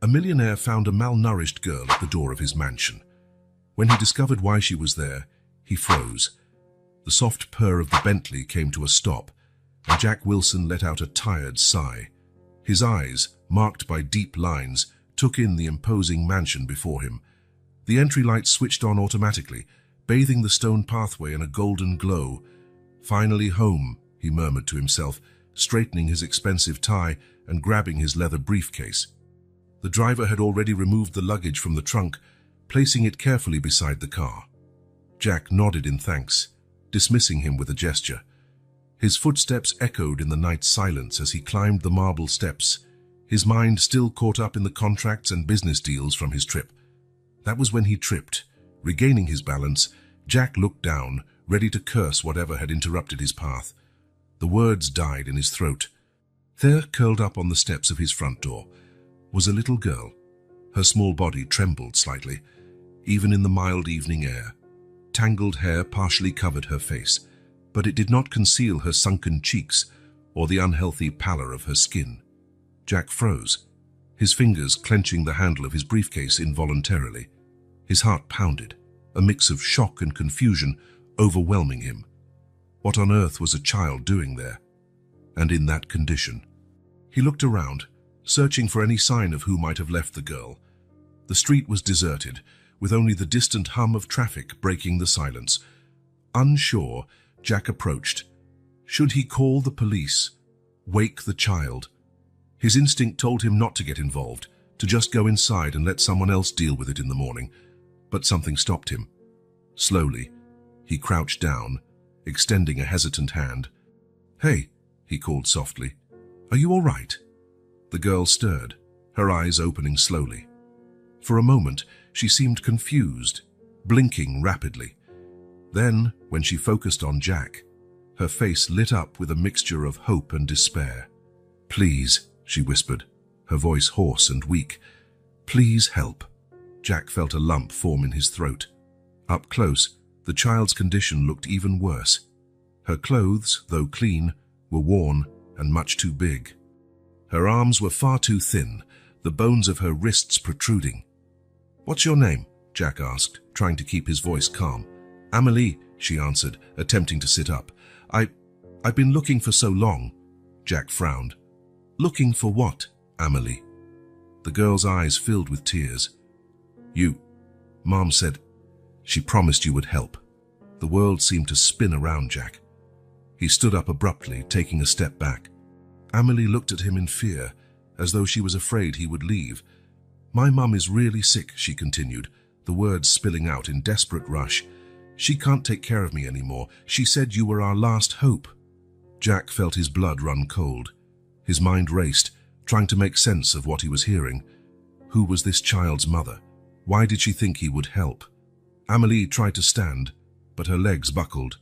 A millionaire found a malnourished girl at the door of his mansion. When he discovered why she was there, he froze. The soft purr of the Bentley came to a stop, and Jack Wilson let out a tired sigh. His eyes, marked by deep lines, took in the imposing mansion before him. The entry lights switched on automatically, bathing the stone pathway in a golden glow. "Finally home," he murmured to himself, straightening his expensive tie and grabbing his leather briefcase. The driver had already removed the luggage from the trunk, placing it carefully beside the car. Jack nodded in thanks, dismissing him with a gesture. His footsteps echoed in the night silence as he climbed the marble steps, his mind still caught up in the contracts and business deals from his trip. That was when he tripped. Regaining his balance, Jack looked down, ready to curse whatever had interrupted his path. The words died in his throat. There, curled up on the steps of his front door, was a little girl. Her small body trembled slightly, even in the mild evening air. Tangled hair partially covered her face, but it did not conceal her sunken cheeks or the unhealthy pallor of her skin. Jack froze, his fingers clenching the handle of his briefcase involuntarily. His heart pounded, a mix of shock and confusion overwhelming him. What on earth was a child doing there, and in that condition? He looked around, searching for any sign of who might have left the girl. The street was deserted, with only the distant hum of traffic breaking the silence. Unsure, Jack approached. Should he call the police? Wake the child? His instinct told him not to get involved, to just go inside and let someone else deal with it in the morning. But something stopped him. Slowly, he crouched down, extending a hesitant hand. "Hey," he called softly. "Are you all right?" The girl stirred, her eyes opening slowly. For a moment, she seemed confused, blinking rapidly. Then, when she focused on Jack, her face lit up with a mixture of hope and despair. "Please," she whispered, her voice hoarse and weak. "Please help." Jack felt a lump form in his throat. Up close, the child's condition looked even worse. Her clothes, though clean, were worn and much too big. Her arms were far too thin, the bones of her wrists protruding. "What's your name?" Jack asked, trying to keep his voice calm. "Amelie," she answered, attempting to sit up. I've been looking for so long." Jack frowned. "Looking for what, Amelie?" The girl's eyes filled with tears. Mom said she promised you would help." The world seemed to spin around Jack. He stood up abruptly, taking a step back. Amelie looked at him in fear, as though she was afraid he would leave. "My mum is really sick," she continued, the words spilling out in desperate rush. "She can't take care of me anymore. She said you were our last hope." Jack felt his blood run cold. His mind raced, trying to make sense of what he was hearing. Who was this child's mother? Why did she think he would help? Amelie tried to stand, but her legs buckled.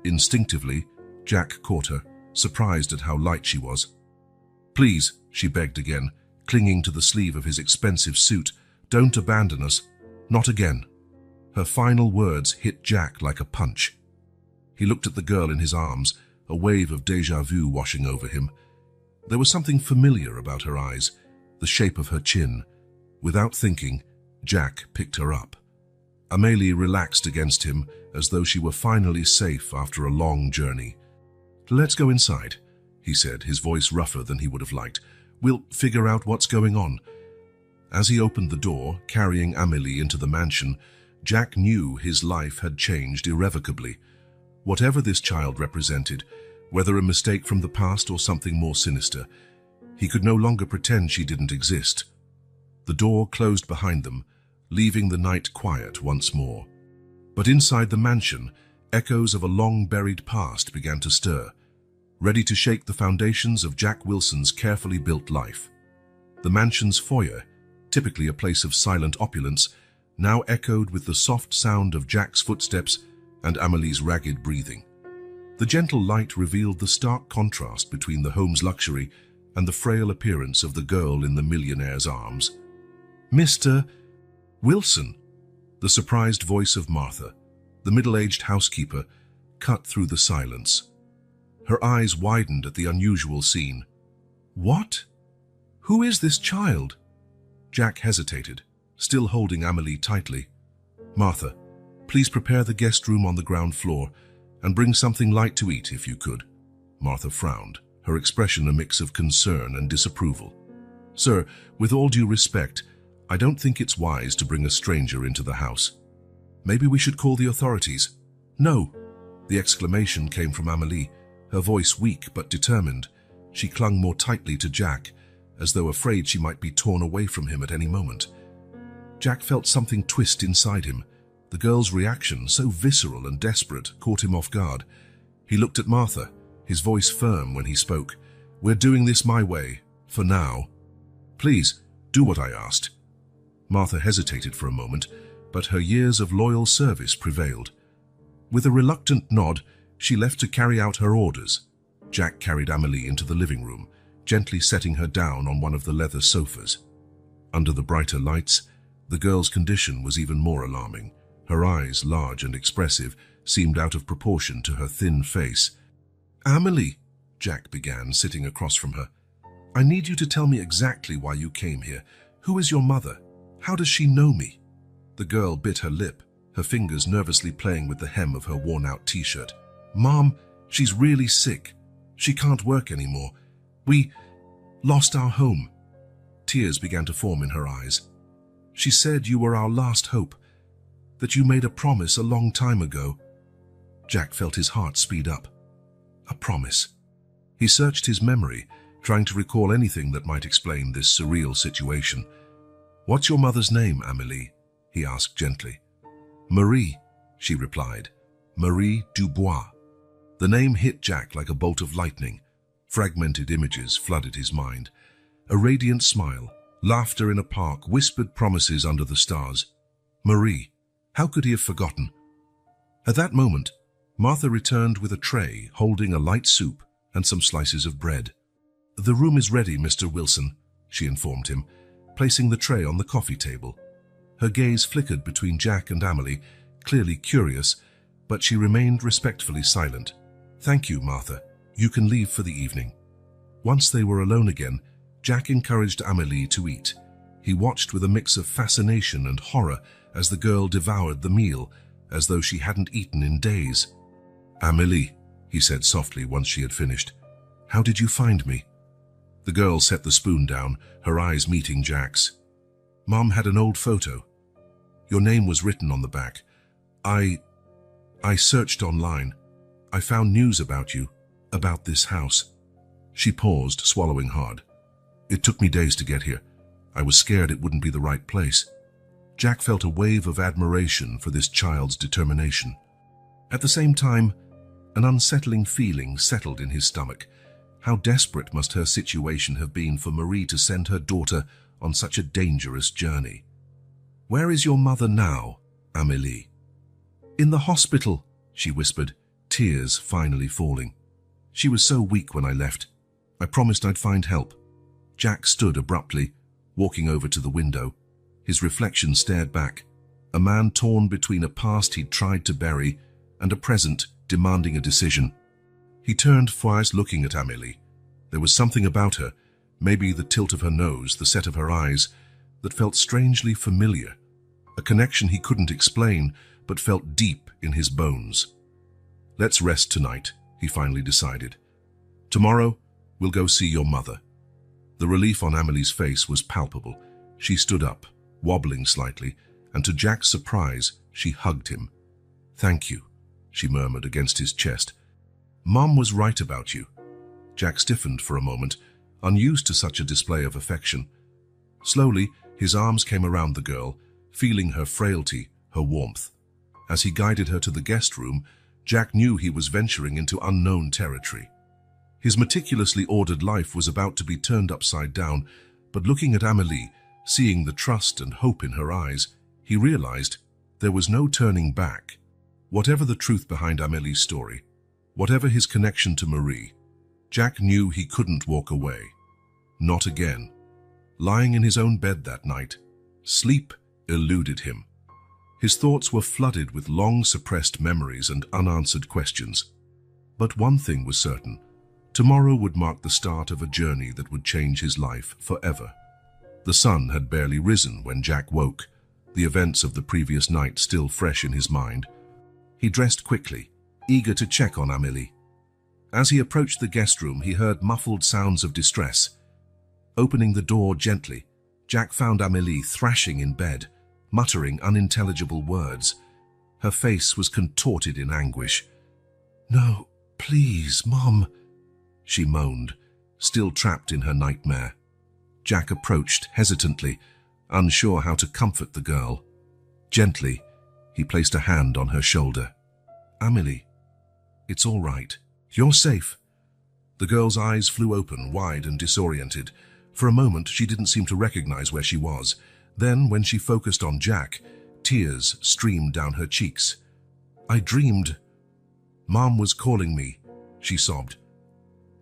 Instinctively, Jack caught her, surprised at how light she was. "Please," she begged again, clinging to the sleeve of his expensive suit, "don't abandon us. Not again." Her final words hit Jack like a punch. He looked at the girl in his arms, a wave of déjà vu washing over him. There was something familiar about her eyes, the shape of her chin. Without thinking, Jack picked her up. Amelie relaxed against him as though she were finally safe after a long journey. "Let's go inside," he said, his voice rougher than he would have liked. "We'll figure out what's going on." As he opened the door, carrying Amelie into the mansion, Jack knew his life had changed irrevocably. Whatever this child represented, whether a mistake from the past or something more sinister, he could no longer pretend she didn't exist. The door closed behind them, leaving the night quiet once more. But inside the mansion, echoes of a long-buried past began to stir, ready to shake the foundations of Jack Wilson's carefully built life. The mansion's foyer, typically a place of silent opulence, now echoed with the soft sound of Jack's footsteps and Amelie's ragged breathing. The gentle light revealed the stark contrast between the home's luxury and the frail appearance of the girl in the millionaire's arms. "Mr. Wilson," the surprised voice of Martha, the middle-aged housekeeper, cut through the silence. Her eyes widened at the unusual scene. "What? Who is this child?" Jack hesitated, still holding Amélie tightly. "Martha, please prepare the guest room on the ground floor and bring something light to eat if you could." Martha frowned, her expression a mix of concern and disapproval. "Sir, with all due respect, I don't think it's wise to bring a stranger into the house. Maybe we should call the authorities." "No!" The exclamation came from Amélie, her voice weak but determined. She clung more tightly to Jack, as though afraid she might be torn away from him at any moment. Jack felt something twist inside him. The girl's reaction, so visceral and desperate, caught him off guard. He looked at Martha, his voice firm when he spoke. "We're doing this my way, for now. Please, do what I asked." Martha hesitated for a moment, but her years of loyal service prevailed. With a reluctant nod, she left to carry out her orders. Jack carried Amélie into the living room, gently setting her down on one of the leather sofas. Under the brighter lights, the girl's condition was even more alarming. Her eyes, large and expressive, seemed out of proportion to her thin face. "Amélie," Jack began, sitting across from her, "I need you to tell me exactly why you came here. Who is your mother? How does she know me?" The girl bit her lip, her fingers nervously playing with the hem of her worn-out t-shirt. "Mom, she's really sick. She can't work anymore. We lost our home." Tears began to form in her eyes. "She said you were our last hope, that you made a promise a long time ago." Jack felt his heart speed up. A promise. He searched his memory, trying to recall anything that might explain this surreal situation. "What's your mother's name, Amélie?" he asked gently. "Marie," she replied. "Marie Dubois." The name hit Jack like a bolt of lightning. Fragmented images flooded his mind. A radiant smile, laughter in a park, whispered promises under the stars. Marie. How could he have forgotten? At that moment, Martha returned with a tray holding a light soup and some slices of bread. "The room is ready, Mr. Wilson," she informed him, placing the tray on the coffee table. Her gaze flickered between Jack and Amélie, clearly curious, but she remained respectfully silent. "Thank you, Martha. You can leave for the evening." Once they were alone again, Jack encouraged Amélie to eat. He watched with a mix of fascination and horror as the girl devoured the meal, as though she hadn't eaten in days. "Amélie," he said softly once she had finished, "how did you find me?" The girl set the spoon down, her eyes meeting Jack's. "Mom had an old photo. Your name was written on the back. I searched online. I found news about you, about this house." She paused, swallowing hard. "It took me days to get here. I was scared it wouldn't be the right place." Jack felt a wave of admiration for this child's determination. At the same time, an unsettling feeling settled in his stomach. How desperate must her situation have been for Marie to send her daughter on such a dangerous journey. "Where is your mother now, Amélie?" "In the hospital," she whispered, tears finally falling. "She was so weak when I left. I promised I'd find help." Jack stood abruptly, walking over to the window. His reflection stared back, a man torn between a past he'd tried to bury and a present demanding a decision. He turned twice, looking at Amélie. There was something about her, maybe the tilt of her nose, the set of her eyes, that felt strangely familiar. A connection he couldn't explain, but felt deep in his bones. "Let's rest tonight," he finally decided. "Tomorrow, we'll go see your mother." The relief on Amélie's face was palpable. She stood up, wobbling slightly, and to Jack's surprise, she hugged him. "Thank you," she murmured against his chest. "Mom was right about you." Jack stiffened for a moment, unused to such a display of affection. Slowly, his arms came around the girl, feeling her frailty, her warmth. As he guided her to the guest room, Jack knew he was venturing into unknown territory. His meticulously ordered life was about to be turned upside down, but looking at Amélie, seeing the trust and hope in her eyes, he realized there was no turning back. Whatever the truth behind Amélie's story, whatever his connection to Marie, Jack knew he couldn't walk away. Not again. Lying in his own bed that night, sleep eluded him. His thoughts were flooded with long-suppressed memories and unanswered questions. But one thing was certain. Tomorrow would mark the start of a journey that would change his life forever. The sun had barely risen when Jack woke, the events of the previous night still fresh in his mind. He dressed quickly, eager to check on Amélie. As he approached the guest room, he heard muffled sounds of distress. Opening the door gently, Jack found Amélie thrashing in bed, muttering unintelligible words. Her face was contorted in anguish. "No, please, Mom," she moaned, still trapped in her nightmare. Jack approached hesitantly, unsure how to comfort the girl. Gently, he placed a hand on her shoulder. "Amélie, it's all right. You're safe." The girl's eyes flew open, wide and disoriented. For a moment, she didn't seem to recognize where she was. Then, when she focused on Jack, tears streamed down her cheeks. "I dreamed. Mom was calling me," she sobbed.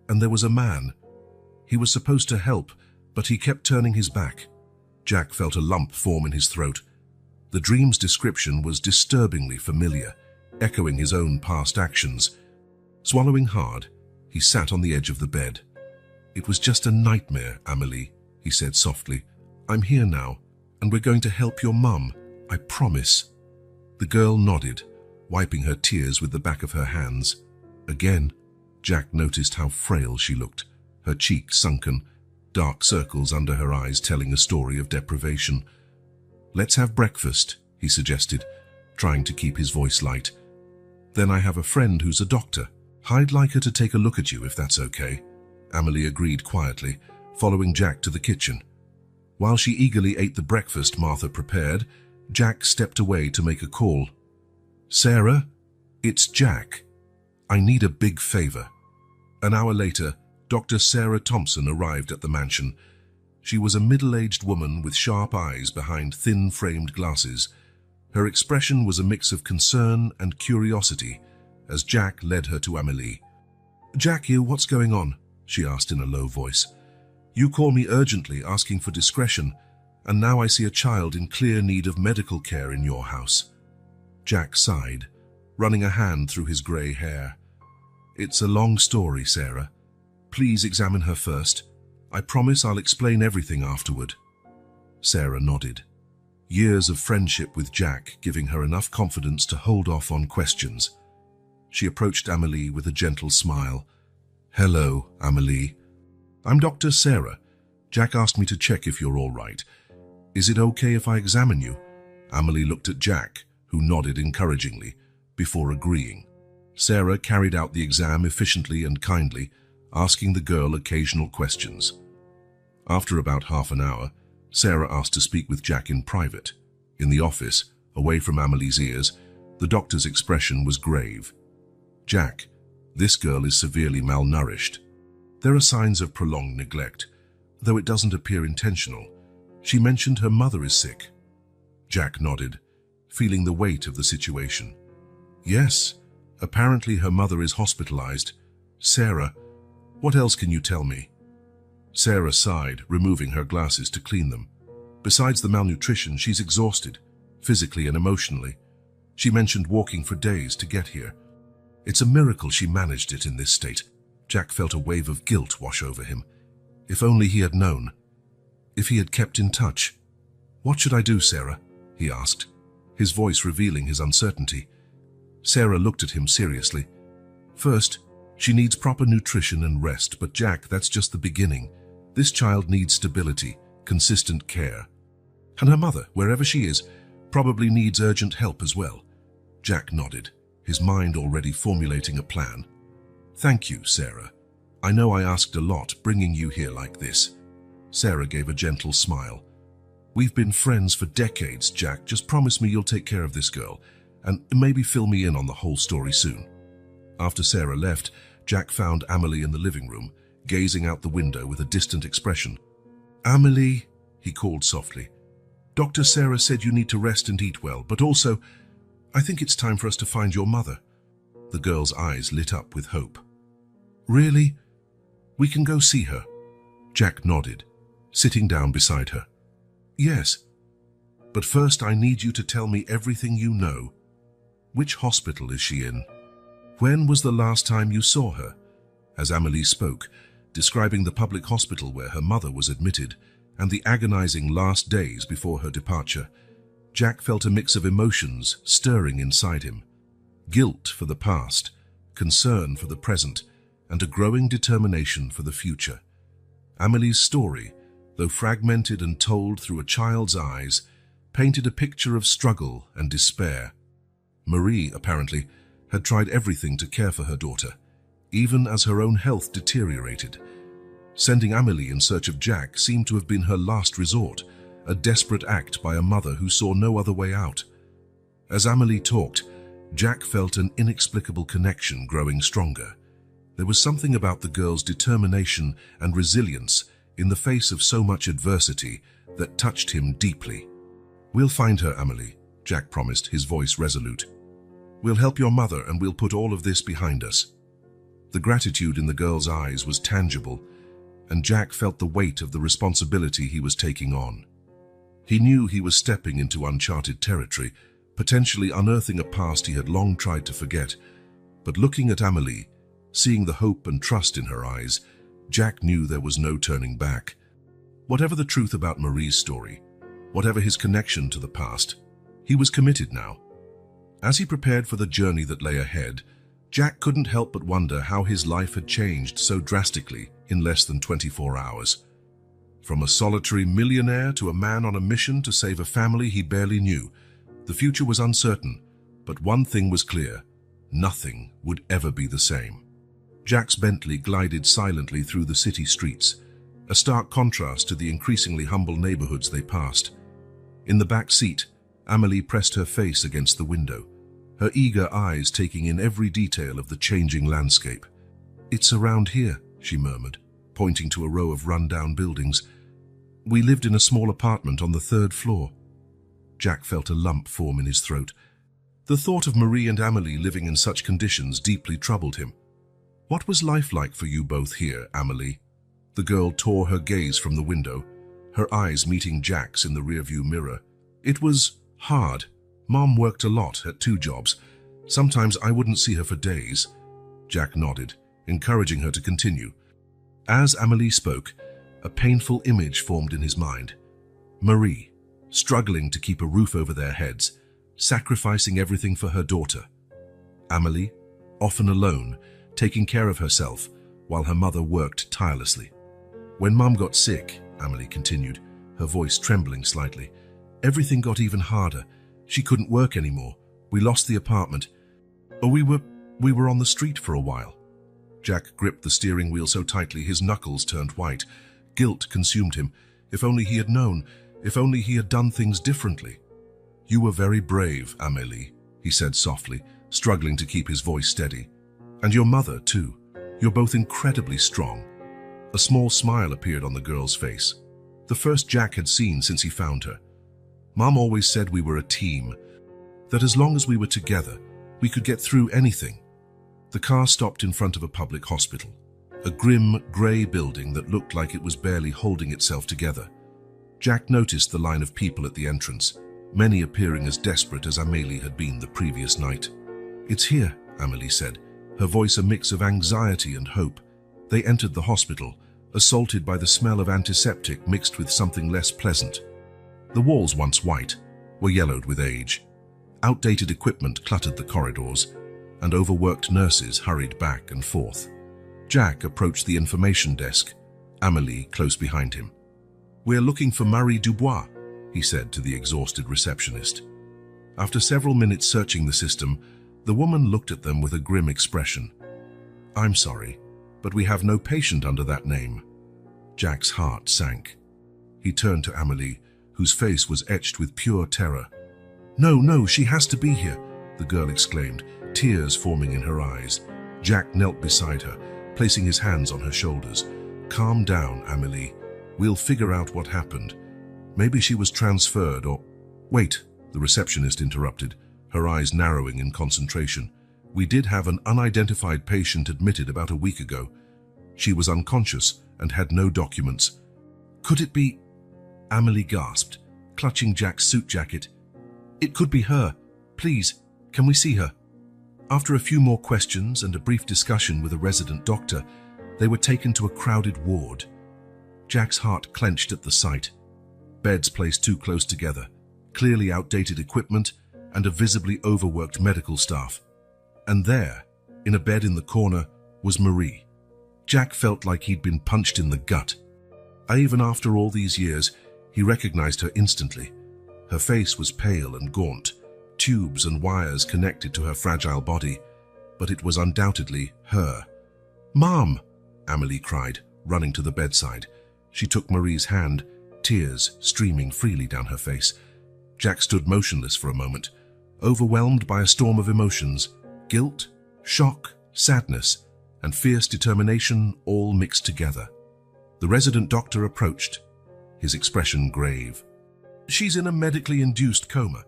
"And there was a man. He was supposed to help, but he kept turning his back." Jack felt a lump form in his throat. The dream's description was disturbingly familiar, echoing his own past actions. Swallowing hard, he sat on the edge of the bed. "It was just a nightmare, Amélie," he said softly. "I'm here now, and we're going to help your mum. I promise." The girl nodded, wiping her tears with the back of her hands. Again, Jack noticed how frail she looked, her cheeks sunken, dark circles under her eyes telling a story of deprivation. "Let's have breakfast," he suggested, trying to keep his voice light. "Then I have a friend who's a doctor. I'd like her to take a look at you if that's okay." Amélie agreed quietly, following Jack to the kitchen. While she eagerly ate the breakfast Martha prepared, Jack stepped away to make a call. "Sarah, it's Jack. I need a big favor." An hour later, Dr. Sarah Thompson arrived at the mansion. She was a middle-aged woman with sharp eyes behind thin-framed glasses. Her expression was a mix of concern and curiosity as Jack led her to Amélie. "Jackie, what's going on?" she asked in a low voice. "You call me urgently asking for discretion, and now I see a child in clear need of medical care in your house." Jack sighed, running a hand through his grey hair. "It's a long story, Sarah. Please examine her first. I promise I'll explain everything afterward." Sarah nodded, years of friendship with Jack giving her enough confidence to hold off on questions. She approached Amélie with a gentle smile. "Hello, Amélie. I'm Dr. Sarah. Jack asked me to check if you're all right. Is it okay if I examine you?" Amélie looked at Jack, who nodded encouragingly, before agreeing. Sarah carried out the exam efficiently and kindly, asking the girl occasional questions. After about half an hour, Sarah asked to speak with Jack in private. In the office, away from Amélie's ears, the doctor's expression was grave. "Jack, this girl is severely malnourished. There are signs of prolonged neglect, though it doesn't appear intentional. She mentioned her mother is sick." Jack nodded, feeling the weight of the situation. "Yes, apparently her mother is hospitalized. Sarah, what else can you tell me?" Sarah sighed, removing her glasses to clean them. "Besides the malnutrition, she's exhausted, physically and emotionally. She mentioned walking for days to get here. It's a miracle she managed it in this state." Jack felt a wave of guilt wash over him. If only he had known. If he had kept in touch. "What should I do, Sarah?" he asked, his voice revealing his uncertainty. Sarah looked at him seriously. "First, she needs proper nutrition and rest, but Jack, that's just the beginning. This child needs stability, consistent care. And her mother, wherever she is, probably needs urgent help as well." Jack nodded, his mind already formulating a plan. "Thank you, Sarah. I know I asked a lot bringing you here like this." Sarah gave a gentle smile. "We've been friends for decades, Jack. Just promise me you'll take care of this girl, and maybe fill me in on the whole story soon." After Sarah left, Jack found Amélie in the living room, gazing out the window with a distant expression. "Amélie," he called softly, "Dr. Sarah said you need to rest and eat well, but also, I think it's time for us to find your mother." The girl's eyes lit up with hope. "Really? We can go see her?" Jack nodded, sitting down beside her. "Yes, but first I need you to tell me everything you know. Which hospital is she in? When was the last time you saw her?" As Amélie spoke, describing the public hospital where her mother was admitted, and the agonizing last days before her departure, Jack felt a mix of emotions stirring inside him. Guilt for the past, concern for the present, and a growing determination for the future. Amelie's story, though fragmented and told through a child's eyes, painted a picture of struggle and despair. Marie, apparently, had tried everything to care for her daughter, even as her own health deteriorated. Sending Amelie in search of Jack seemed to have been her last resort, a desperate act by a mother who saw no other way out. As Amelie talked, Jack felt an inexplicable connection growing stronger. There was something about the girl's determination and resilience in the face of so much adversity that touched him deeply. "We'll find her, Amelie," Jack promised, his voice resolute. "We'll help your mother and we'll put all of this behind us." The gratitude in the girl's eyes was tangible, and Jack felt the weight of the responsibility he was taking on. He knew he was stepping into uncharted territory, potentially unearthing a past he had long tried to forget. But looking at Amelie, seeing the hope and trust in her eyes, Jack knew there was no turning back. Whatever the truth about Marie's story, whatever his connection to the past, he was committed now. As he prepared for the journey that lay ahead, Jack couldn't help but wonder how his life had changed so drastically in less than 24 hours. From a solitary millionaire to a man on a mission to save a family he barely knew, the future was uncertain, but one thing was clear: nothing would ever be the same. Jack's Bentley glided silently through the city streets, a stark contrast to the increasingly humble neighborhoods they passed. In the back seat, Amelie pressed her face against the window, her eager eyes taking in every detail of the changing landscape. "It's around here," she murmured, pointing to a row of run-down buildings. "We lived in a small apartment on the 3rd floor." Jack felt a lump form in his throat. The thought of Marie and Amelie living in such conditions deeply troubled him. "What was life like for you both here, Amelie?" The girl tore her gaze from the window, her eyes meeting Jack's in the rearview mirror. "It was hard. Mom worked a lot at 2 jobs. Sometimes I wouldn't see her for days." Jack nodded, encouraging her to continue. As Amelie spoke, a painful image formed in his mind. Marie, struggling to keep a roof over their heads, sacrificing everything for her daughter. Amelie, often alone, taking care of herself while her mother worked tirelessly. "When Mom got sick," Amelie continued, her voice trembling slightly, "everything got even harder. She couldn't work anymore. We lost the apartment. We were on the street for a while." Jack gripped the steering wheel so tightly his knuckles turned white. Guilt consumed him. If only he had known. If only he had done things differently. "You were very brave, Amelie," he said softly, struggling to keep his voice steady. "And your mother, too. You're both incredibly strong." A small smile appeared on the girl's face, the first Jack had seen since he found her. "Mom always said we were a team, that as long as we were together, we could get through anything." The car stopped in front of a public hospital, a grim, grey building that looked like it was barely holding itself together. Jack noticed the line of people at the entrance, many appearing as desperate as Amelie had been the previous night. "It's here," Amelie said, her voice a mix of anxiety and hope. They entered the hospital, assaulted by the smell of antiseptic mixed with something less pleasant. The walls, once white, were yellowed with age. Outdated equipment cluttered the corridors, and overworked nurses hurried back and forth. Jack approached the information desk, Amelie close behind him. "We're looking for Marie Dubois," he said to the exhausted receptionist. After several minutes searching the system, the woman looked at them with a grim expression. "I'm sorry, but we have no patient under that name." Jack's heart sank. He turned to Amelie, whose face was etched with pure terror. No, she has to be here," the girl exclaimed, tears forming in her eyes. Jack knelt beside her, placing his hands on her shoulders. "Calm down, Amelie. We'll figure out what happened. Maybe she was transferred or—" "Wait," the receptionist interrupted, her eyes narrowing in concentration. "We did have an unidentified patient admitted about a week ago. She was unconscious and had no documents." "Could it be—" Amelie gasped, clutching Jack's suit jacket. "It could be her. Please, can we see her?" After a few more questions and a brief discussion with a resident doctor, they were taken to a crowded ward. Jack's heart clenched at the sight. Beds placed too close together, clearly outdated equipment, and a visibly overworked medical staff. And there, in a bed in the corner, was Marie. Jack felt like he'd been punched in the gut. Even after all these years, he recognized her instantly. Her face was pale and gaunt, tubes and wires connected to her fragile body, but it was undoubtedly her. "Mom!" Amelie cried, running to the bedside. She took Marie's hand, tears streaming freely down her face. Jack stood motionless for a moment, overwhelmed by a storm of emotions: guilt, shock, sadness, and fierce determination all mixed together. The resident doctor approached, his expression grave. "She's in a medically induced coma.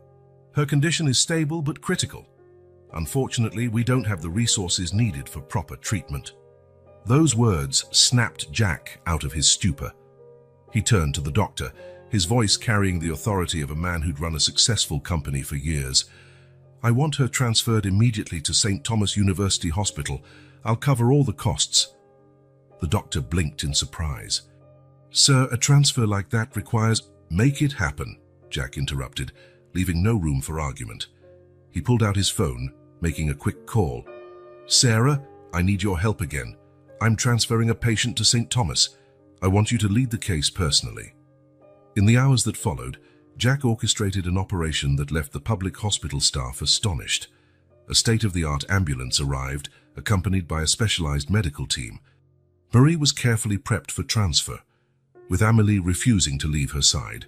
Her condition is stable but critical. Unfortunately, we don't have the resources needed for proper treatment." Those words snapped Jack out of his stupor. He turned to the doctor, his voice carrying the authority of a man who'd run a successful company for years. "I want her transferred immediately to St. Thomas University Hospital. I'll cover all the costs." The doctor blinked in surprise. "Sir, a transfer like that requires—" "Make it happen," Jack interrupted, leaving no room for argument. He pulled out his phone, making a quick call. "Sarah, I need your help again. I'm transferring a patient to St. Thomas. I want you to lead the case personally." In the hours that followed, Jack orchestrated an operation that left the public hospital staff astonished. A state-of-the-art ambulance arrived, accompanied by a specialized medical team. Marie was carefully prepped for transfer, with Amelie refusing to leave her side.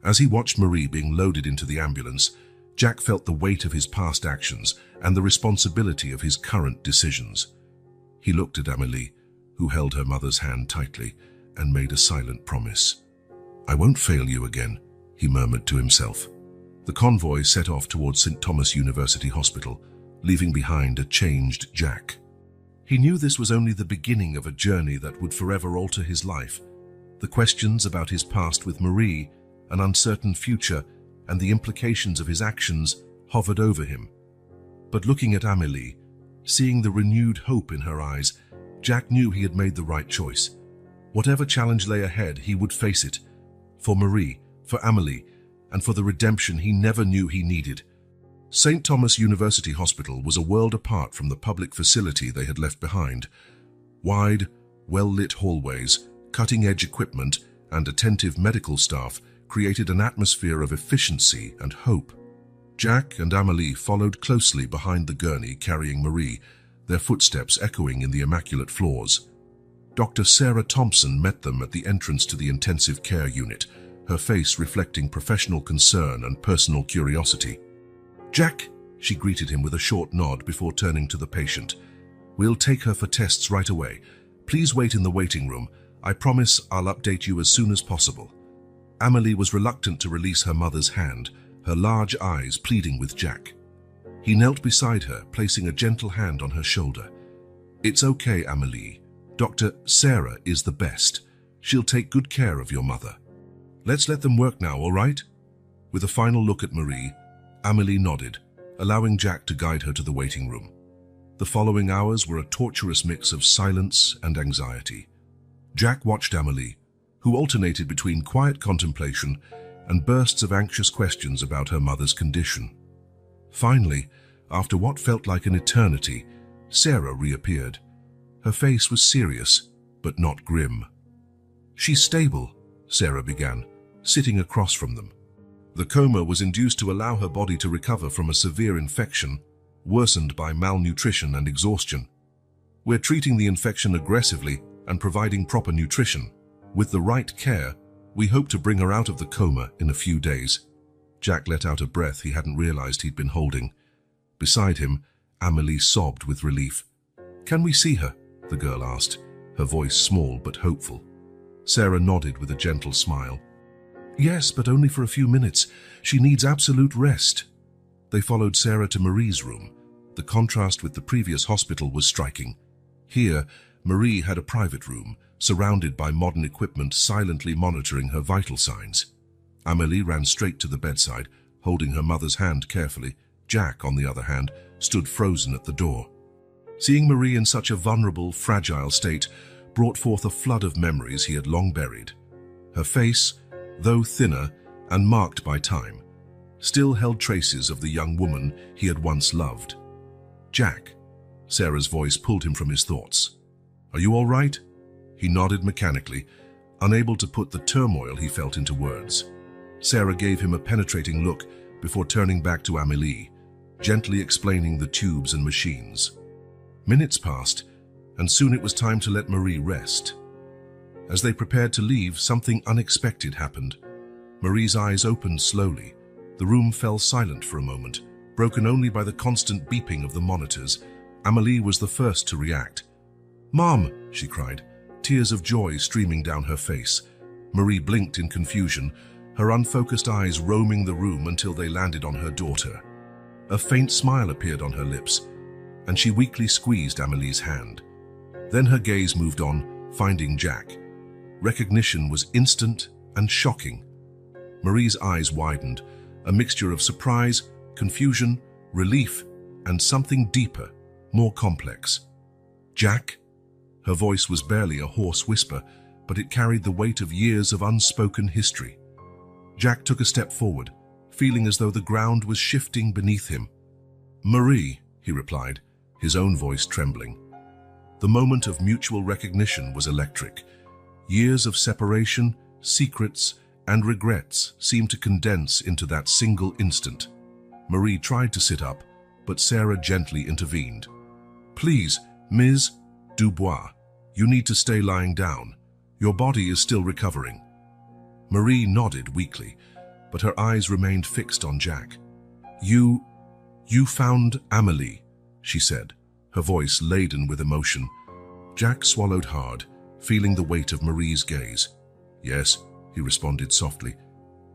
As he watched Marie being loaded into the ambulance, Jack felt the weight of his past actions and the responsibility of his current decisions. He looked at Amelie, who held her mother's hand tightly, and made a silent promise. "I won't fail you again," he murmured to himself. The convoy set off towards St. Thomas University Hospital, leaving behind a changed Jack. He knew this was only the beginning of a journey that would forever alter his life. The questions about his past with Marie, an uncertain future, and the implications of his actions hovered over him. But looking at Amelie, seeing the renewed hope in her eyes, Jack knew he had made the right choice. Whatever challenge lay ahead, he would face it. For Marie, for Amelie, and for the redemption he never knew he needed. St. Thomas University Hospital was a world apart from the public facility they had left behind. Wide, well-lit hallways, cutting-edge equipment, and attentive medical staff created an atmosphere of efficiency and hope. Jack and Amelie followed closely behind the gurney carrying Marie, their footsteps echoing in the immaculate floors. Dr. Sarah Thompson met them at the entrance to the intensive care unit, her face reflecting professional concern and personal curiosity. "Jack," she greeted him with a short nod before turning to the patient. "We'll take her for tests right away. Please wait in the waiting room. I promise I'll update you as soon as possible." Amelie was reluctant to release her mother's hand, her large eyes pleading with Jack. He knelt beside her, placing a gentle hand on her shoulder. "It's okay, Amelie. Dr. Sarah is the best. She'll take good care of your mother. Let's let them work now, all right?" With a final look at Marie, Amelie nodded, allowing Jack to guide her to the waiting room. The following hours were a torturous mix of silence and anxiety. Jack watched Amelie, who alternated between quiet contemplation and bursts of anxious questions about her mother's condition. Finally, after what felt like an eternity, Sarah reappeared. Her face was serious, but not grim. "She's stable," Sarah began, sitting across from them. The coma was induced to allow her body to recover from a severe infection, worsened by malnutrition and exhaustion. "We're treating the infection aggressively and providing proper nutrition. With the right care, we hope to bring her out of the coma in a few days." Jack let out a breath he hadn't realized he'd been holding. Beside him, Amelie sobbed with relief. "Can we see her?" the girl asked, her voice small but hopeful. Sarah nodded with a gentle smile. "Yes, but only for a few minutes. She needs absolute rest." They followed Sarah to Marie's room. The contrast with the previous hospital was striking. Here, Marie had a private room, surrounded by modern equipment silently monitoring her vital signs. Amelie ran straight to the bedside, holding her mother's hand carefully. Jack, on the other hand, stood frozen at the door. Seeing Marie in such a vulnerable, fragile state brought forth a flood of memories he had long buried. Her face, though thinner and marked by time, still held traces of the young woman he had once loved. "Jack," Sarah's voice pulled him from his thoughts. "Are you all right?" He nodded mechanically, unable to put the turmoil he felt into words. Sarah gave him a penetrating look before turning back to Amélie, gently explaining the tubes and machines. Minutes passed, and soon it was time to let Marie rest. As they prepared to leave, something unexpected happened. Marie's eyes opened slowly. The room fell silent for a moment, broken only by the constant beeping of the monitors. Amélie was the first to react. "Mom!" she cried, tears of joy streaming down her face. Marie blinked in confusion, her unfocused eyes roaming the room until they landed on her daughter. A faint smile appeared on her lips, and she weakly squeezed Amélie's hand. Then her gaze moved on, finding Jack. Recognition was instant and shocking. Marie's eyes widened, a mixture of surprise, confusion, relief, and something deeper, more complex. "Jack?" Her voice was barely a hoarse whisper, but it carried the weight of years of unspoken history. Jack took a step forward, feeling as though the ground was shifting beneath him. "Marie," he replied, his own voice trembling. The moment of mutual recognition was electric. Years of separation, secrets, and regrets seemed to condense into that single instant. Marie tried to sit up, but Sarah gently intervened. "Please, Ms. Dubois, you need to stay lying down. Your body is still recovering." Marie nodded weakly, but her eyes remained fixed on Jack. You found Amélie," she said, her voice laden with emotion. Jack swallowed hard, feeling the weight of Marie's gaze. "Yes," he responded softly.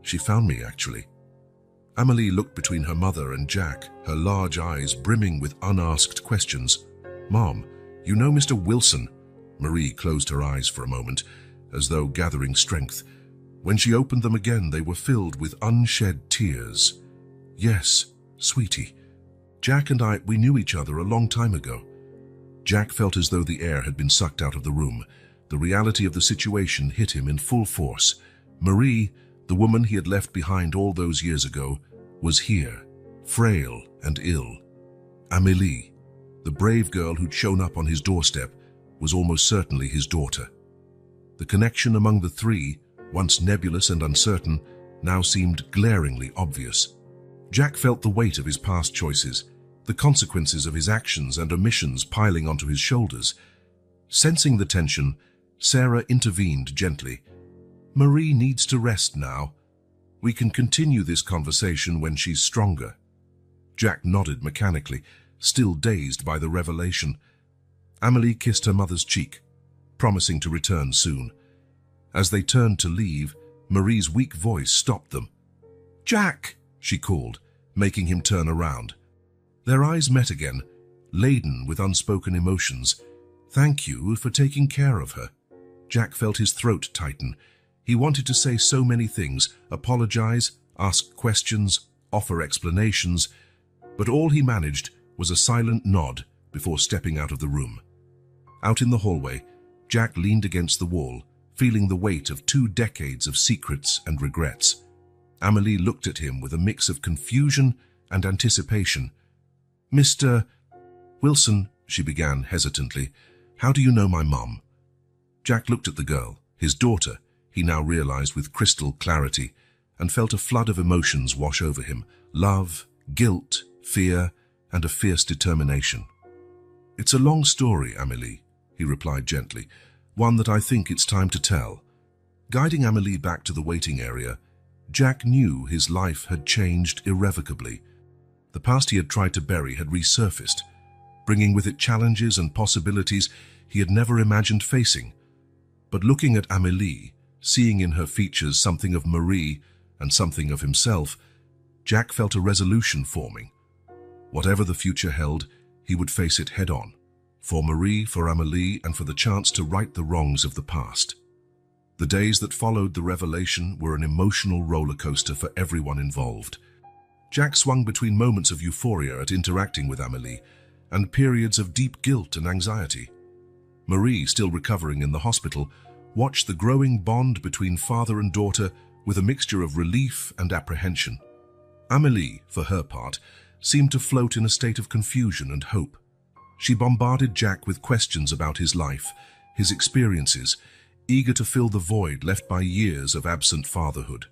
"She found me, actually." Amélie looked between her mother and Jack, her large eyes brimming with unasked questions. "Mom, you know Mr. Wilson?" Marie closed her eyes for a moment, as though gathering strength. When she opened them again, they were filled with unshed tears. "Yes, sweetie. Jack and we knew each other a long time ago." Jack felt as though the air had been sucked out of the room. The reality of the situation hit him in full force. Marie, the woman he had left behind all those years ago, was here, frail and ill. Amélie, the brave girl who'd shown up on his doorstep, was almost certainly his daughter. The connection among the three, once nebulous and uncertain, now seemed glaringly obvious. Jack felt the weight of his past choices, the consequences of his actions and omissions piling onto his shoulders. Sensing the tension, Sarah intervened gently. "Marie needs to rest now. We can continue this conversation when she's stronger." Jack nodded mechanically, still dazed by the revelation. Amélie kissed her mother's cheek, promising to return soon. As they turned to leave, Marie's weak voice stopped them. "Jack!" she called, making him turn around. Their eyes met again, laden with unspoken emotions. "Thank you for taking care of her." Jack felt his throat tighten. He wanted to say so many things, apologize, ask questions, offer explanations, but all he managed was a silent nod before stepping out of the room. Out in the hallway, Jack leaned against the wall, feeling the weight of 2 decades of secrets and regrets. Amélie looked at him with a mix of confusion and anticipation. "Mr. Wilson," she began hesitantly, "how do you know my mom?" Jack looked at the girl, his daughter, he now realized with crystal clarity, and felt a flood of emotions wash over him: love, guilt, fear, and a fierce determination. "It's a long story, Amélie," he replied gently, "one that I think it's time to tell." Guiding Amélie back to the waiting area, Jack knew his life had changed irrevocably. The past he had tried to bury had resurfaced, bringing with it challenges and possibilities he had never imagined facing. But looking at Amélie, seeing in her features something of Marie and something of himself, Jack felt a resolution forming. Whatever the future held, he would face it head-on, for Marie, for Amélie, and for the chance to right the wrongs of the past. The days that followed the revelation were an emotional roller coaster for everyone involved. Jack swung between moments of euphoria at interacting with Amélie and periods of deep guilt and anxiety. Marie, still recovering in the hospital, watched the growing bond between father and daughter with a mixture of relief and apprehension. Amélie, for her part, seemed to float in a state of confusion and hope. She bombarded Jack with questions about his life, his experiences, eager to fill the void left by years of absent fatherhood.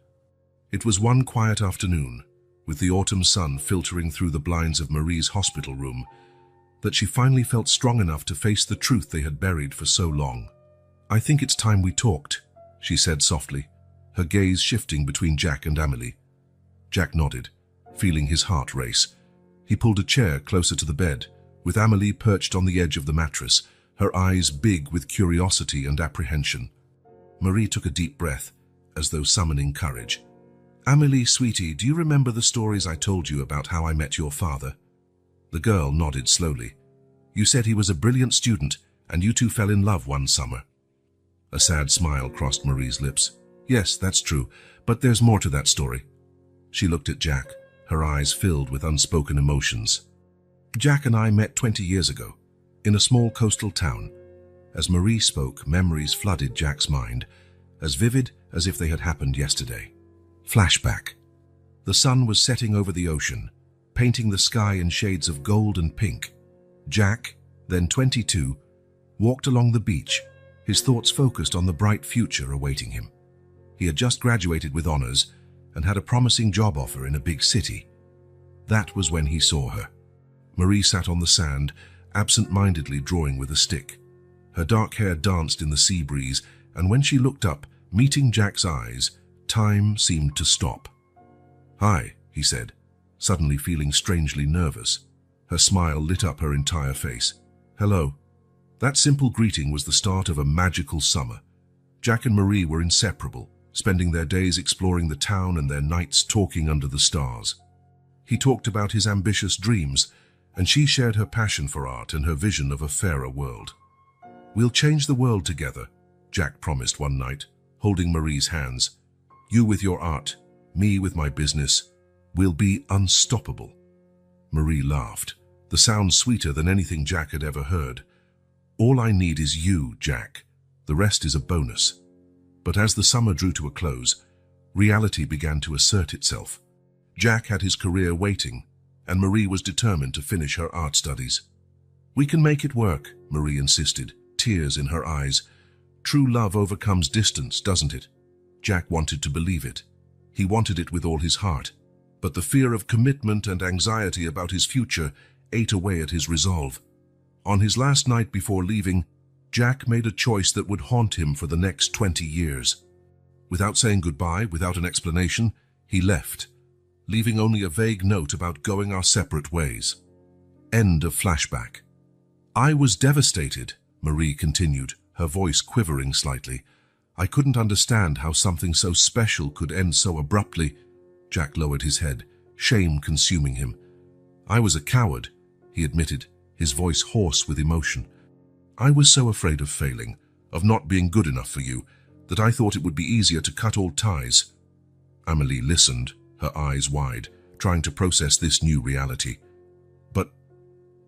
It was one quiet afternoon, with the autumn sun filtering through the blinds of Marie's hospital room, that she finally felt strong enough to face the truth they had buried for so long. "I think it's time we talked," she said softly, her gaze shifting between Jack and Amélie. Jack nodded, feeling his heart race. He pulled a chair closer to the bed, with Amélie perched on the edge of the mattress, her eyes big with curiosity and apprehension. Marie took a deep breath, as though summoning courage. "Amélie, sweetie, do you remember the stories I told you about how I met your father?" The girl nodded slowly. "You said he was a brilliant student, and you two fell in love one summer." A sad smile crossed Marie's lips. "Yes, that's true, but there's more to that story." She looked at Jack, her eyes filled with unspoken emotions. "Jack and I met 20 years ago, in a small coastal town." As Marie spoke, memories flooded Jack's mind, as vivid as if they had happened yesterday. Flashback. The sun was setting over the ocean, painting the sky in shades of gold and pink. Jack, then 22, walked along the beach, his thoughts focused on the bright future awaiting him. He had just graduated with honors and had a promising job offer in a big city. That was when he saw her. Marie sat on the sand, absent-mindedly drawing with a stick. Her dark hair danced in the sea breeze, and when she looked up, meeting Jack's eyes, time seemed to stop. "Hi," he said, suddenly feeling strangely nervous. Her smile lit up her entire face. "Hello." That simple greeting was the start of a magical summer. Jack and Marie were inseparable, spending their days exploring the town and their nights talking under the stars. He talked about his ambitious dreams, and she shared her passion for art and her vision of a fairer world. "We'll change the world together," Jack promised one night, holding Marie's hands. "You with your art, me with my business. We'll be unstoppable." Marie laughed, the sound sweeter than anything Jack had ever heard. "All I need is you, Jack. The rest is a bonus." But as the summer drew to a close, reality began to assert itself. Jack had his career waiting, and Marie was determined to finish her art studies. "We can make it work," Marie insisted, tears in her eyes. "True love overcomes distance, doesn't it?" Jack wanted to believe it. He wanted it with all his heart, but the fear of commitment and anxiety about his future ate away at his resolve. On his last night before leaving, Jack made a choice that would haunt him for the next 20 years. Without saying goodbye, without an explanation, he left, leaving only a vague note about going our separate ways. End of flashback. "I was devastated," Marie continued, her voice quivering slightly. "I couldn't understand how something so special could end so abruptly." Jack lowered his head, shame consuming him. "I was a coward," he admitted, his voice hoarse with emotion. "I was so afraid of failing, of not being good enough for you, that I thought it would be easier to cut all ties." Amélie listened, her eyes wide, trying to process this new reality. "But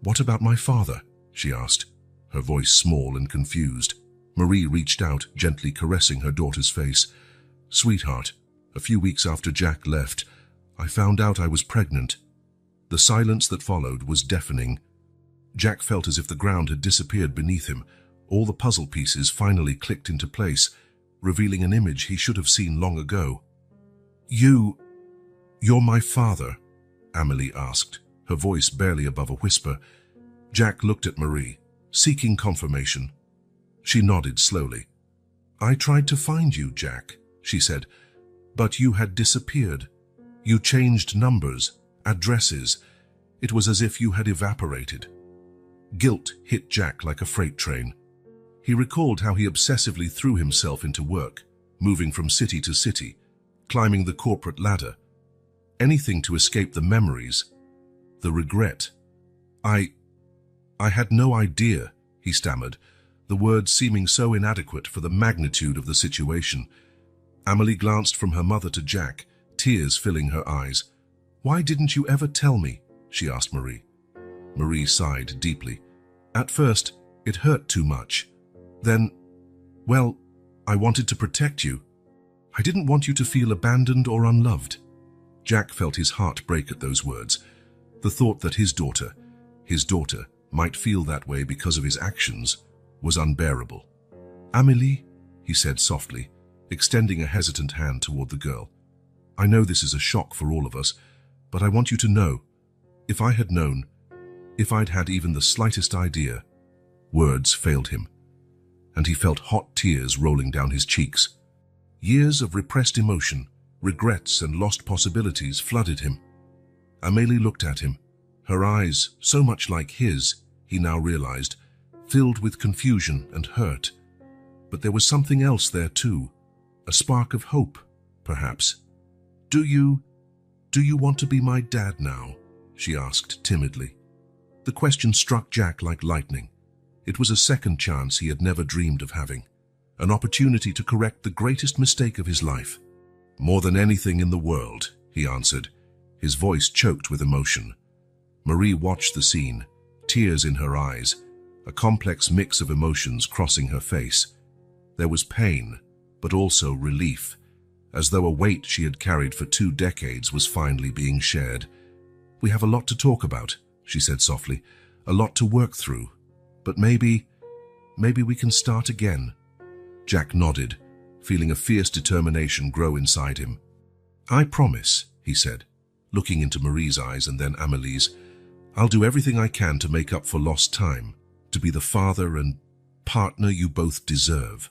what about my father?" she asked, her voice small and confused. Marie reached out, gently caressing her daughter's face. "Sweetheart, a few weeks after Jack left, I found out I was pregnant." The silence that followed was deafening. Jack felt as if the ground had disappeared beneath him. All the puzzle pieces finally clicked into place, revealing an image he should have seen long ago. You're my father?" Amélie asked, her voice barely above a whisper. Jack looked at Marie, seeking confirmation. She nodded slowly. "I tried to find you, Jack," she said, "but you had disappeared. You changed numbers, addresses. It was as if you had evaporated." Guilt hit Jack like a freight train. He recalled how he obsessively threw himself into work, moving from city to city, climbing the corporate ladder. Anything to escape the memories, the regret. I had no idea," he stammered, the words seeming so inadequate for the magnitude of the situation. Amélie glanced from her mother to Jack, tears filling her eyes. "Why didn't you ever tell me?" she asked Marie. Marie sighed deeply. "At first, it hurt too much. Then, well, I wanted to protect you. I didn't want you to feel abandoned or unloved. Jack felt his heart break at those words. The thought that his daughter, might feel that way because of his actions was unbearable. Amélie, he said softly, extending a hesitant hand toward the girl. I know this is a shock for all of us, but I want you to know, if I had known, if I'd had even the slightest idea. Words failed him, and he felt hot tears rolling down his cheeks. Years of repressed emotion, regrets and lost possibilities flooded him. Amélie looked at him, her eyes, so much like his, he now realized, filled with confusion and hurt. But there was something else there too, a spark of hope, perhaps. Do you want to be my dad now? She asked timidly. The question struck Jack like lightning. It was a second chance he had never dreamed of having, an opportunity to correct the greatest mistake of his life. More than anything in the world, he answered, his voice choked with emotion. Marie watched the scene, tears in her eyes, a complex mix of emotions crossing her face. There was pain, but also relief, as though a weight she had carried for 2 decades was finally being shared. We have a lot to talk about, she said softly, a lot to work through, but maybe we can start again. Jack nodded, feeling a fierce determination grow inside him. I promise, he said, looking into Marie's eyes and then Amélie's. I'll do everything I can to make up for lost time, to be the father and partner you both deserve.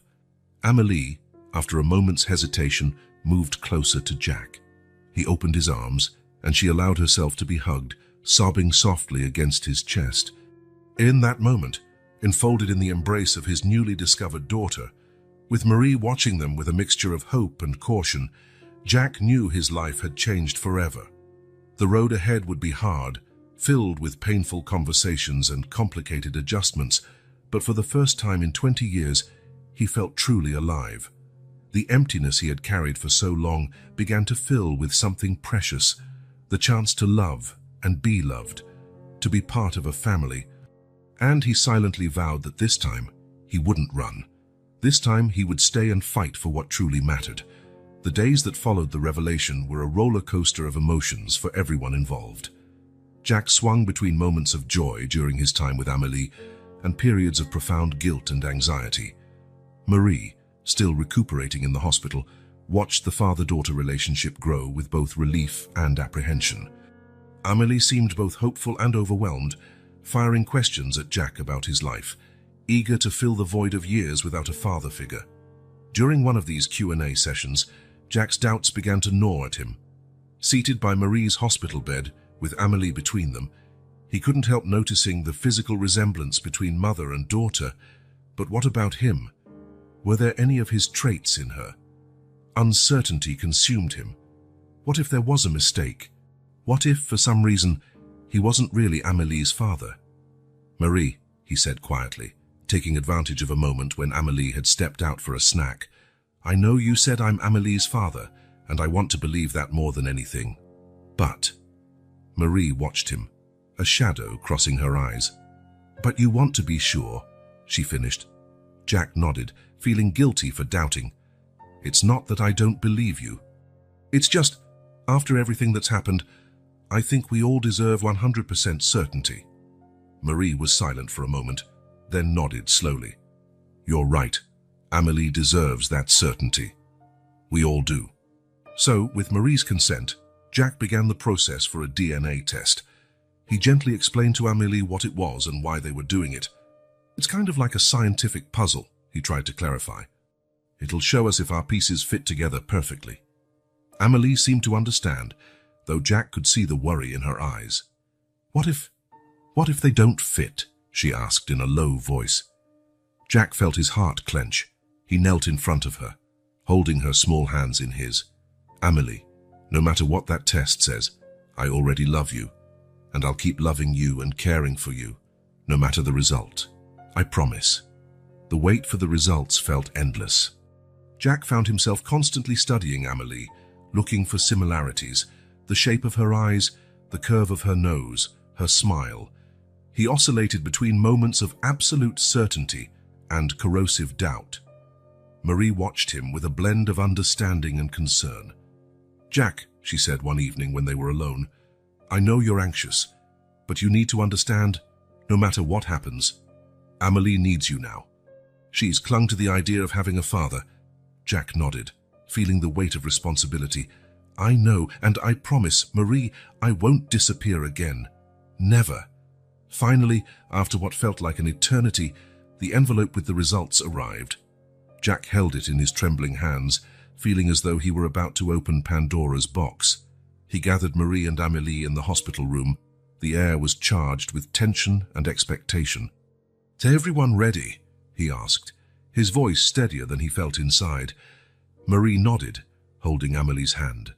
Amélie, after a moment's hesitation, moved closer to Jack. He opened his arms, and she allowed herself to be hugged, sobbing softly against his chest. In that moment, enfolded in the embrace of his newly discovered daughter, with Marie watching them with a mixture of hope and caution, Jack knew his life had changed forever. The road ahead would be hard, filled with painful conversations and complicated adjustments, but for the first time in 20 years, he felt truly alive. The emptiness he had carried for so long began to fill with something precious, the chance to love and be loved, to be part of a family. And he silently vowed that this time he wouldn't run. This time he would stay and fight for what truly mattered. The days that followed the revelation were a roller coaster of emotions for everyone involved. Jack swung between moments of joy during his time with Amélie and periods of profound guilt and anxiety. Marie, still recuperating in the hospital, watched the father-daughter relationship grow with both relief and apprehension. Amélie seemed both hopeful and overwhelmed, firing questions at Jack about his life, eager to fill the void of years without a father figure. During one of these Q&A sessions, Jack's doubts began to gnaw at him. Seated by Marie's hospital bed, with Amélie between them, he couldn't help noticing the physical resemblance between mother and daughter. But what about him? Were there any of his traits in her? Uncertainty consumed him. What if there was a mistake? What if, for some reason, he wasn't really Amélie's father? Marie, he said quietly, taking advantage of a moment when Amélie had stepped out for a snack. I know you said I'm Amélie's father, and I want to believe that more than anything. But... Marie watched him, a shadow crossing her eyes. But you want to be sure, she finished. Jack nodded, feeling guilty for doubting. It's not that I don't believe you. It's just, after everything that's happened, I think we all deserve 100% certainty. Marie was silent for a moment, then nodded slowly. You're right. Amélie deserves that certainty. We all do. So, with Marie's consent, Jack began the process for a DNA test. He gently explained to Amélie what it was and why they were doing it. It's kind of like a scientific puzzle, he tried to clarify. It'll show us if our pieces fit together perfectly. Amélie seemed to understand, though Jack could see the worry in her eyes. What if they don't fit? She asked in a low voice. Jack felt his heart clench. He knelt in front of her, holding her small hands in his. Amélie, no matter what that test says, I already love you, and I'll keep loving you and caring for you, no matter the result. I promise. The wait for the results felt endless. Jack found himself constantly studying Amélie, looking for similarities, the shape of her eyes, the curve of her nose, her smile. He oscillated between moments of absolute certainty and corrosive doubt. Marie watched him with a blend of understanding and concern. "Jack," she said one evening when they were alone, "I know you're anxious, but you need to understand, no matter what happens, Amelie needs you now. She's clung to the idea of having a father." Jack nodded, feeling the weight of responsibility. "I know, and I promise, Marie, I won't disappear again. Never." Finally, after what felt like an eternity, the envelope with the results arrived. Jack held it in his trembling hands, feeling as though he were about to open Pandora's box. He gathered Marie and Amélie in the hospital room. The air was charged with tension and expectation. "Is everyone ready?" he asked, his voice steadier than he felt inside. Marie nodded, holding Amélie's hand.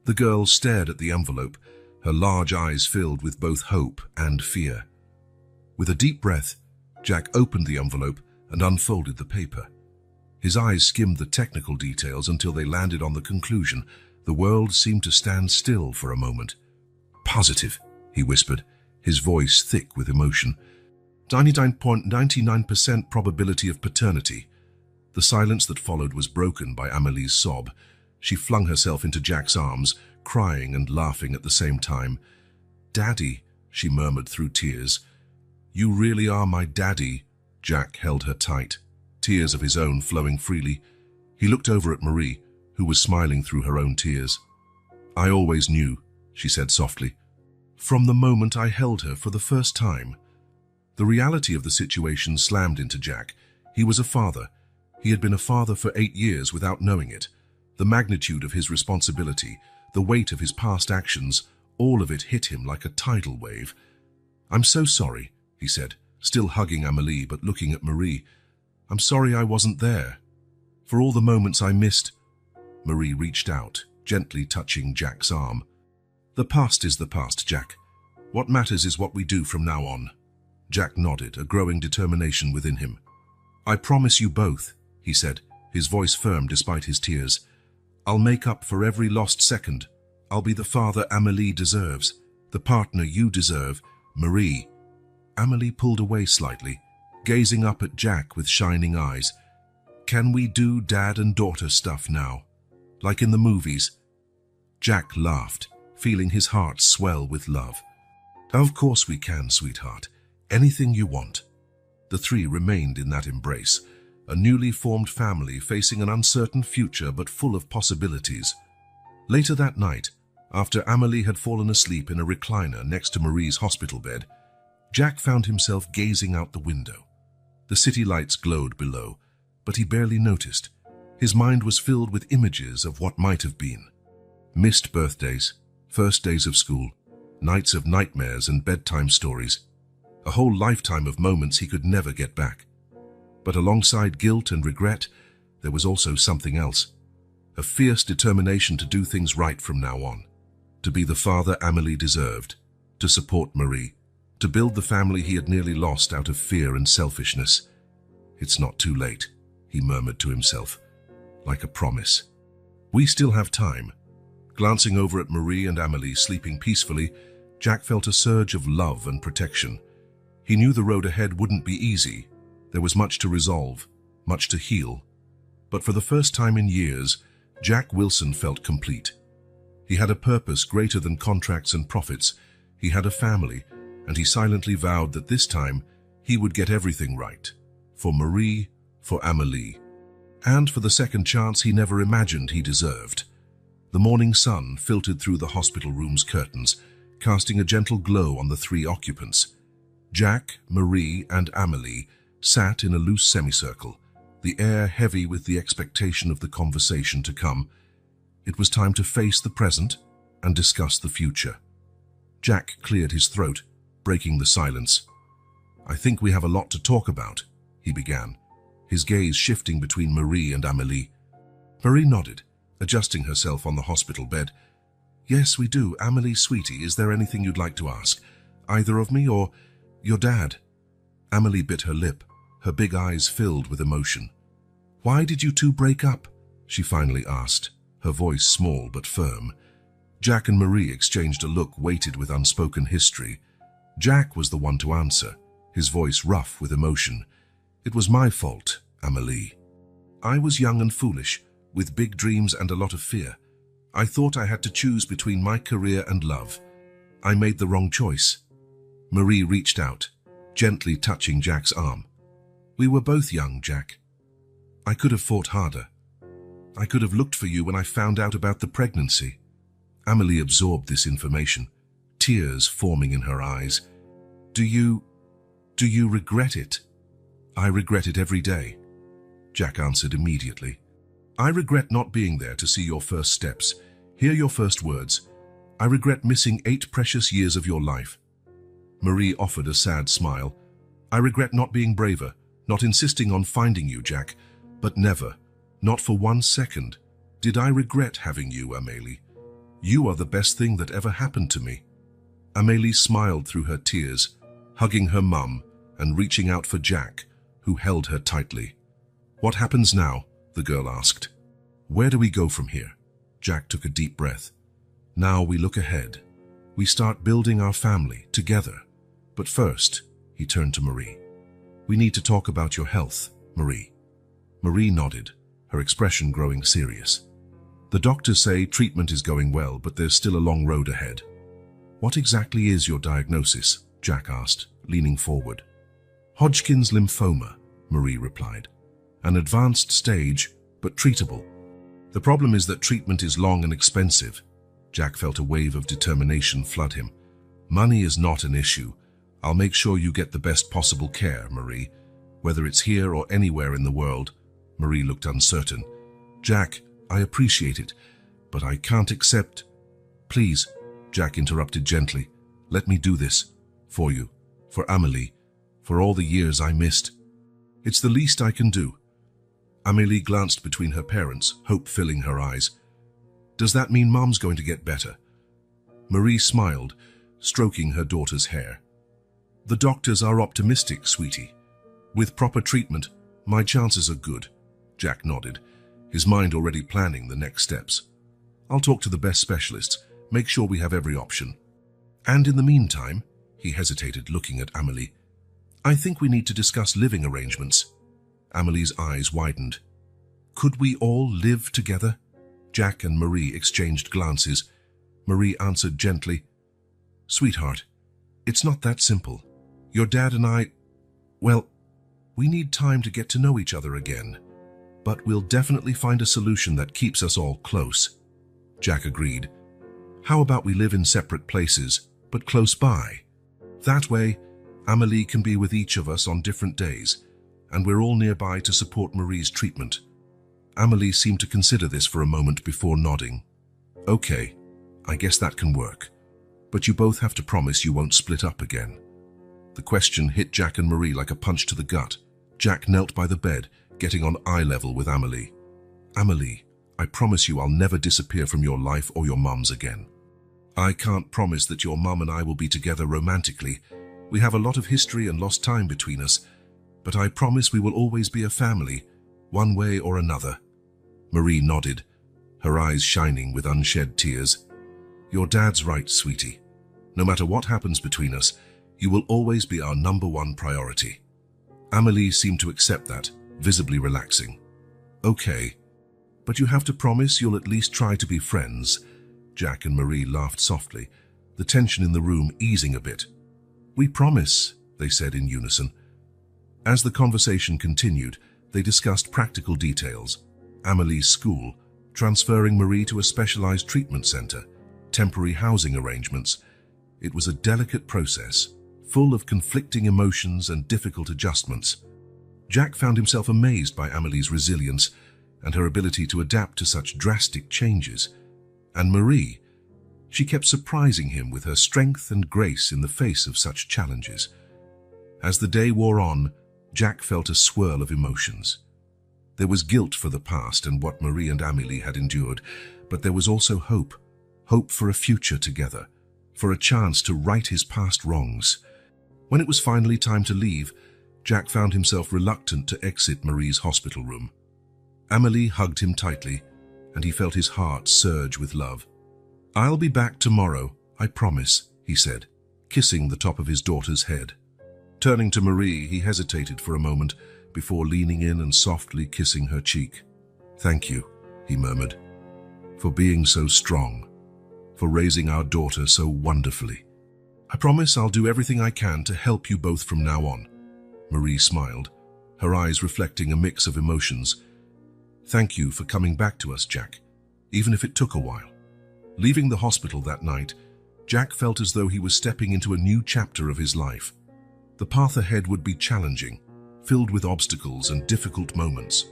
The girl stared at the envelope, her large eyes filled with both hope and fear. With a deep breath, Jack opened the envelope and unfolded the paper. His eyes skimmed the technical details until they landed on the conclusion. The world seemed to stand still for a moment. "Positive," he whispered, his voice thick with emotion. 99.99% probability of paternity." The silence that followed was broken by Amélie's sob. She flung herself into Jack's arms, crying and laughing at the same time. "Daddy," she murmured through tears. "You really are my daddy." Jack held her tight, tears of his own flowing freely. He looked over at Marie, who was smiling through her own tears. "I always knew," she said softly, "from the moment I held her for the first time." The reality of the situation slammed into Jack. He was a father. He had been a father for 8 years without knowing it. The magnitude of his responsibility, the weight of his past actions, all of it hit him like a tidal wave. "I'm so sorry," he said, still hugging Amélie but looking at Marie. "I'm sorry I wasn't there. For all the moments I missed." Marie reached out, gently touching Jack's arm. "The past is the past, Jack. What matters is what we do from now on." Jack nodded, a growing determination within him. "I promise you both," he said, his voice firm despite his tears. "I'll make up for every lost second. I'll be the father Amélie deserves, the partner you deserve, Marie." Amélie pulled away slightly, gazing up at Jack with shining eyes. "Can we do dad and daughter stuff now? Like in the movies?" Jack laughed, feeling his heart swell with love. "Of course we can, sweetheart. Anything you want." The three remained in that embrace, a newly formed family facing an uncertain future but full of possibilities. Later that night, after Amélie had fallen asleep in a recliner next to Marie's hospital bed, Jack found himself gazing out the window. The city lights glowed below, but he barely noticed. His mind was filled with images of what might have been. Missed birthdays, first days of school, nights of nightmares and bedtime stories. A whole lifetime of moments he could never get back. But alongside guilt and regret, there was also something else. A fierce determination to do things right from now on. To be the father Amélie deserved. To support Marie. To build the family he had nearly lost out of fear and selfishness. "It's not too late," he murmured to himself, like a promise. "We still have time." Glancing over at Marie and Amélie sleeping peacefully, Jack felt a surge of love and protection. He knew the road ahead wouldn't be easy. There was much to resolve, much to heal. But for the first time in years, Jack Wilson felt complete. He had a purpose greater than contracts and profits. He had a family, and he silently vowed that this time he would get everything right. For Marie, for Amélie, and for the second chance he never imagined he deserved. The morning sun filtered through the hospital room's curtains, casting a gentle glow on the three occupants. Jack, Marie, and Amélie sat in a loose semicircle, the air heavy with the expectation of the conversation to come. It was time to face the present and discuss the future. Jack cleared his throat, breaking the silence. "I think we have a lot to talk about," he began, his gaze shifting between Marie and Amélie. Marie nodded, adjusting herself on the hospital bed. "Yes, we do. Amélie, sweetie, is there anything you'd like to ask? Either of me or your dad?" Amélie bit her lip, her big eyes filled with emotion. "Why did you two break up?" she finally asked, her voice small but firm. Jack and Marie exchanged a look weighted with unspoken history. Jack was the one to answer, his voice rough with emotion. It was my fault, Amélie. I was young and foolish, with big dreams and a lot of fear. I thought I had to choose between my career and love. I made the wrong choice. Marie reached out, gently touching Jack's arm. We were both young, Jack. I could have fought harder. I could have looked for you when I found out about the pregnancy. Amélie absorbed this information, tears forming in her eyes. Do you regret it? I regret it every day, Jack answered immediately. I regret not being there to see your first steps, hear your first words. I regret missing 8 precious years of your life. Marie offered a sad smile. I regret not being braver, not insisting on finding you, Jack, but never, not for 1 second, did I regret having you, Amélie. You are the best thing that ever happened to me. Amélie smiled through her tears, hugging her mum and reaching out for Jack, who held her tightly. What happens now? The girl asked. Where do we go from here? Jack took a deep breath. Now we look ahead. We start building our family together. But first, he turned to Marie. We need to talk about your health, Marie. Marie nodded, her expression growing serious. The doctors say treatment is going well, but there's still a long road ahead. What exactly is your diagnosis? Jack asked, leaning forward. Hodgkin's lymphoma, Marie replied. An advanced stage, but treatable. The problem is that treatment is long and expensive. Jack felt a wave of determination flood him. Money is not an issue. I'll make sure you get the best possible care, Marie. Whether it's here or anywhere in the world. Marie looked uncertain. Jack, I appreciate it, but I can't accept. Please, Jack interrupted gently. Let me do this. For you. For Amélie. For all the years I missed. It's the least I can do. Amélie glanced between her parents, hope filling her eyes. Does that mean Mom's going to get better? Marie smiled, stroking her daughter's hair. The doctors are optimistic, sweetie. With proper treatment, my chances are good. Jack nodded, his mind already planning the next steps. I'll talk to the best specialists, make sure we have every option. And in the meantime, he hesitated, looking at Amélie. I think we need to discuss living arrangements. Amélie's eyes widened. Could we all live together? Jack and Marie exchanged glances. Marie answered gently, Sweetheart, it's not that simple. Your dad and I, well, we need time to get to know each other again. But we'll definitely find a solution that keeps us all close. Jack agreed. How about we live in separate places, but close by? That way, Amélie can be with each of us on different days, and we're all nearby to support Marie's treatment. Amélie seemed to consider this for a moment before nodding. Okay, I guess that can work. But you both have to promise you won't split up again. The question hit Jack and Marie like a punch to the gut. Jack knelt by the bed, getting on eye level with Amélie. Amélie, I promise you I'll never disappear from your life or your mum's again. I can't promise that your mum and I will be together romantically. We have a lot of history and lost time between us, but I promise we will always be a family, one way or another. Marie nodded, her eyes shining with unshed tears. Your dad's right, sweetie. No matter what happens between us, you will always be our #1 priority. Amélie seemed to accept that, visibly relaxing. Okay, but you have to promise you'll at least try to be friends. Jack and Marie laughed softly, the tension in the room easing a bit. We promise, they said in unison. As the conversation continued, they discussed practical details. Amélie's school, transferring Marie to a specialized treatment center, temporary housing arrangements. It was a delicate process, full of conflicting emotions and difficult adjustments. Jack found himself amazed by Amélie's resilience and her ability to adapt to such drastic changes. And Marie, she kept surprising him with her strength and grace in the face of such challenges. As the day wore on, Jack felt a swirl of emotions. There was guilt for the past and what Marie and Amélie had endured, but there was also hope. Hope for a future together, for a chance to right his past wrongs. When it was finally time to leave, Jack found himself reluctant to exit Marie's hospital room. Amélie hugged him tightly, and he felt his heart surge with love. I'll be back tomorrow, I promise, he said, kissing the top of his daughter's head. Turning to Marie, he hesitated for a moment before leaning in and softly kissing her cheek. "Thank you," he murmured, "for being so strong, for raising our daughter so wonderfully. I promise I'll do everything I can to help you both from now on." Marie smiled, her eyes reflecting a mix of emotions. "Thank you for coming back to us, Jack, even if it took a while." Leaving the hospital that night, Jack felt as though he was stepping into a new chapter of his life. The path ahead would be challenging, filled with obstacles and difficult moments.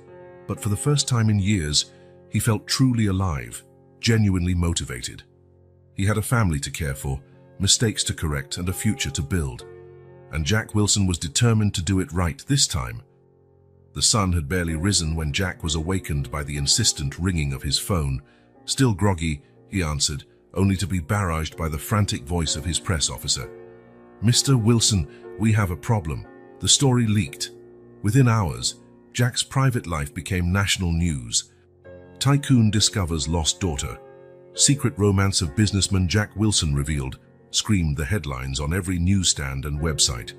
But for the first time in years, he felt truly alive, genuinely motivated. He had a family to care for, mistakes to correct, and a future to build. And Jack Wilson was determined to do it right this time. The sun had barely risen when Jack was awakened by the insistent ringing of his phone. Still groggy, he answered, only to be barraged by the frantic voice of his press officer. "Mr. Wilson, we have a problem. The story leaked." Within hours, Jack's private life became national news. Tycoon discovers lost daughter. Secret romance of businessman Jack Wilson revealed, screamed the headlines on every newsstand and website.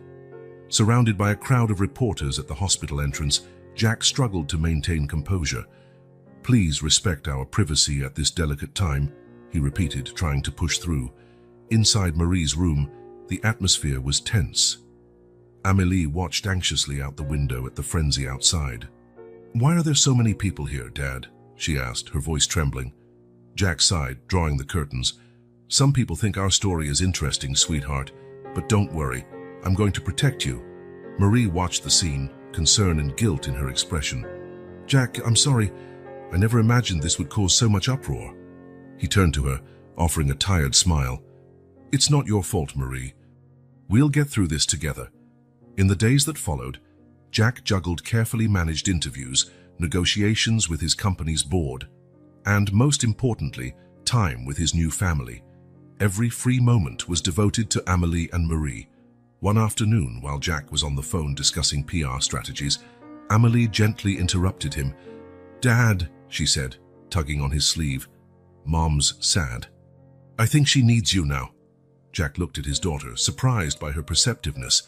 Surrounded by a crowd of reporters at the hospital entrance, Jack struggled to maintain composure. "Please respect our privacy at this delicate time," he repeated, trying to push through. Inside Marie's room, the atmosphere was tense. Amélie watched anxiously out the window at the frenzy outside. "Why are there so many people here, Dad?" she asked, her voice trembling. Jack sighed, drawing the curtains. "Some people think our story is interesting, sweetheart, but don't worry, I'm going to protect you." Marie watched the scene, concern and guilt in her expression. "Jack, I'm sorry. I never imagined this would cause so much uproar." He turned to her, offering a tired smile. "It's not your fault, Marie. We'll get through this together." In the days that followed, Jack juggled carefully managed interviews, negotiations with his company's board, and, most importantly, time with his new family. Every free moment was devoted to Amélie and Marie. One afternoon, while Jack was on the phone discussing PR strategies, Amélie gently interrupted him. "Dad," she said, tugging on his sleeve, "Mom's sad. I think she needs you now." Jack looked at his daughter, surprised by her perceptiveness.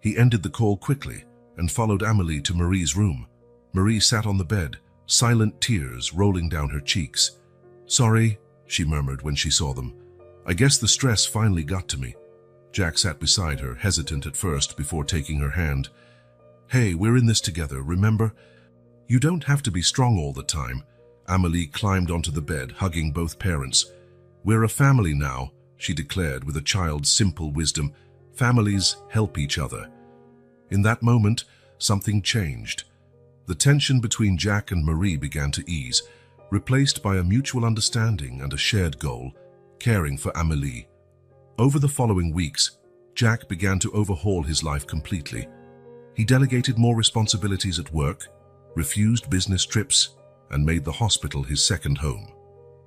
He ended the call quickly and followed Amélie to Marie's room. Marie sat on the bed, silent tears rolling down her cheeks. "Sorry," she murmured when she saw them. "I guess the stress finally got to me." Jack sat beside her, hesitant at first before taking her hand. "Hey, we're in this together, remember? You don't have to be strong all the time." Amélie climbed onto the bed, hugging both parents. "We're a family now," she declared with a child's simple wisdom. "Families help each other." In that moment, something changed. The tension between Jack and Marie began to ease, replaced by a mutual understanding and a shared goal, caring for Amélie. Over the following weeks, Jack began to overhaul his life completely. He delegated more responsibilities at work, refused business trips, and made the hospital his second home.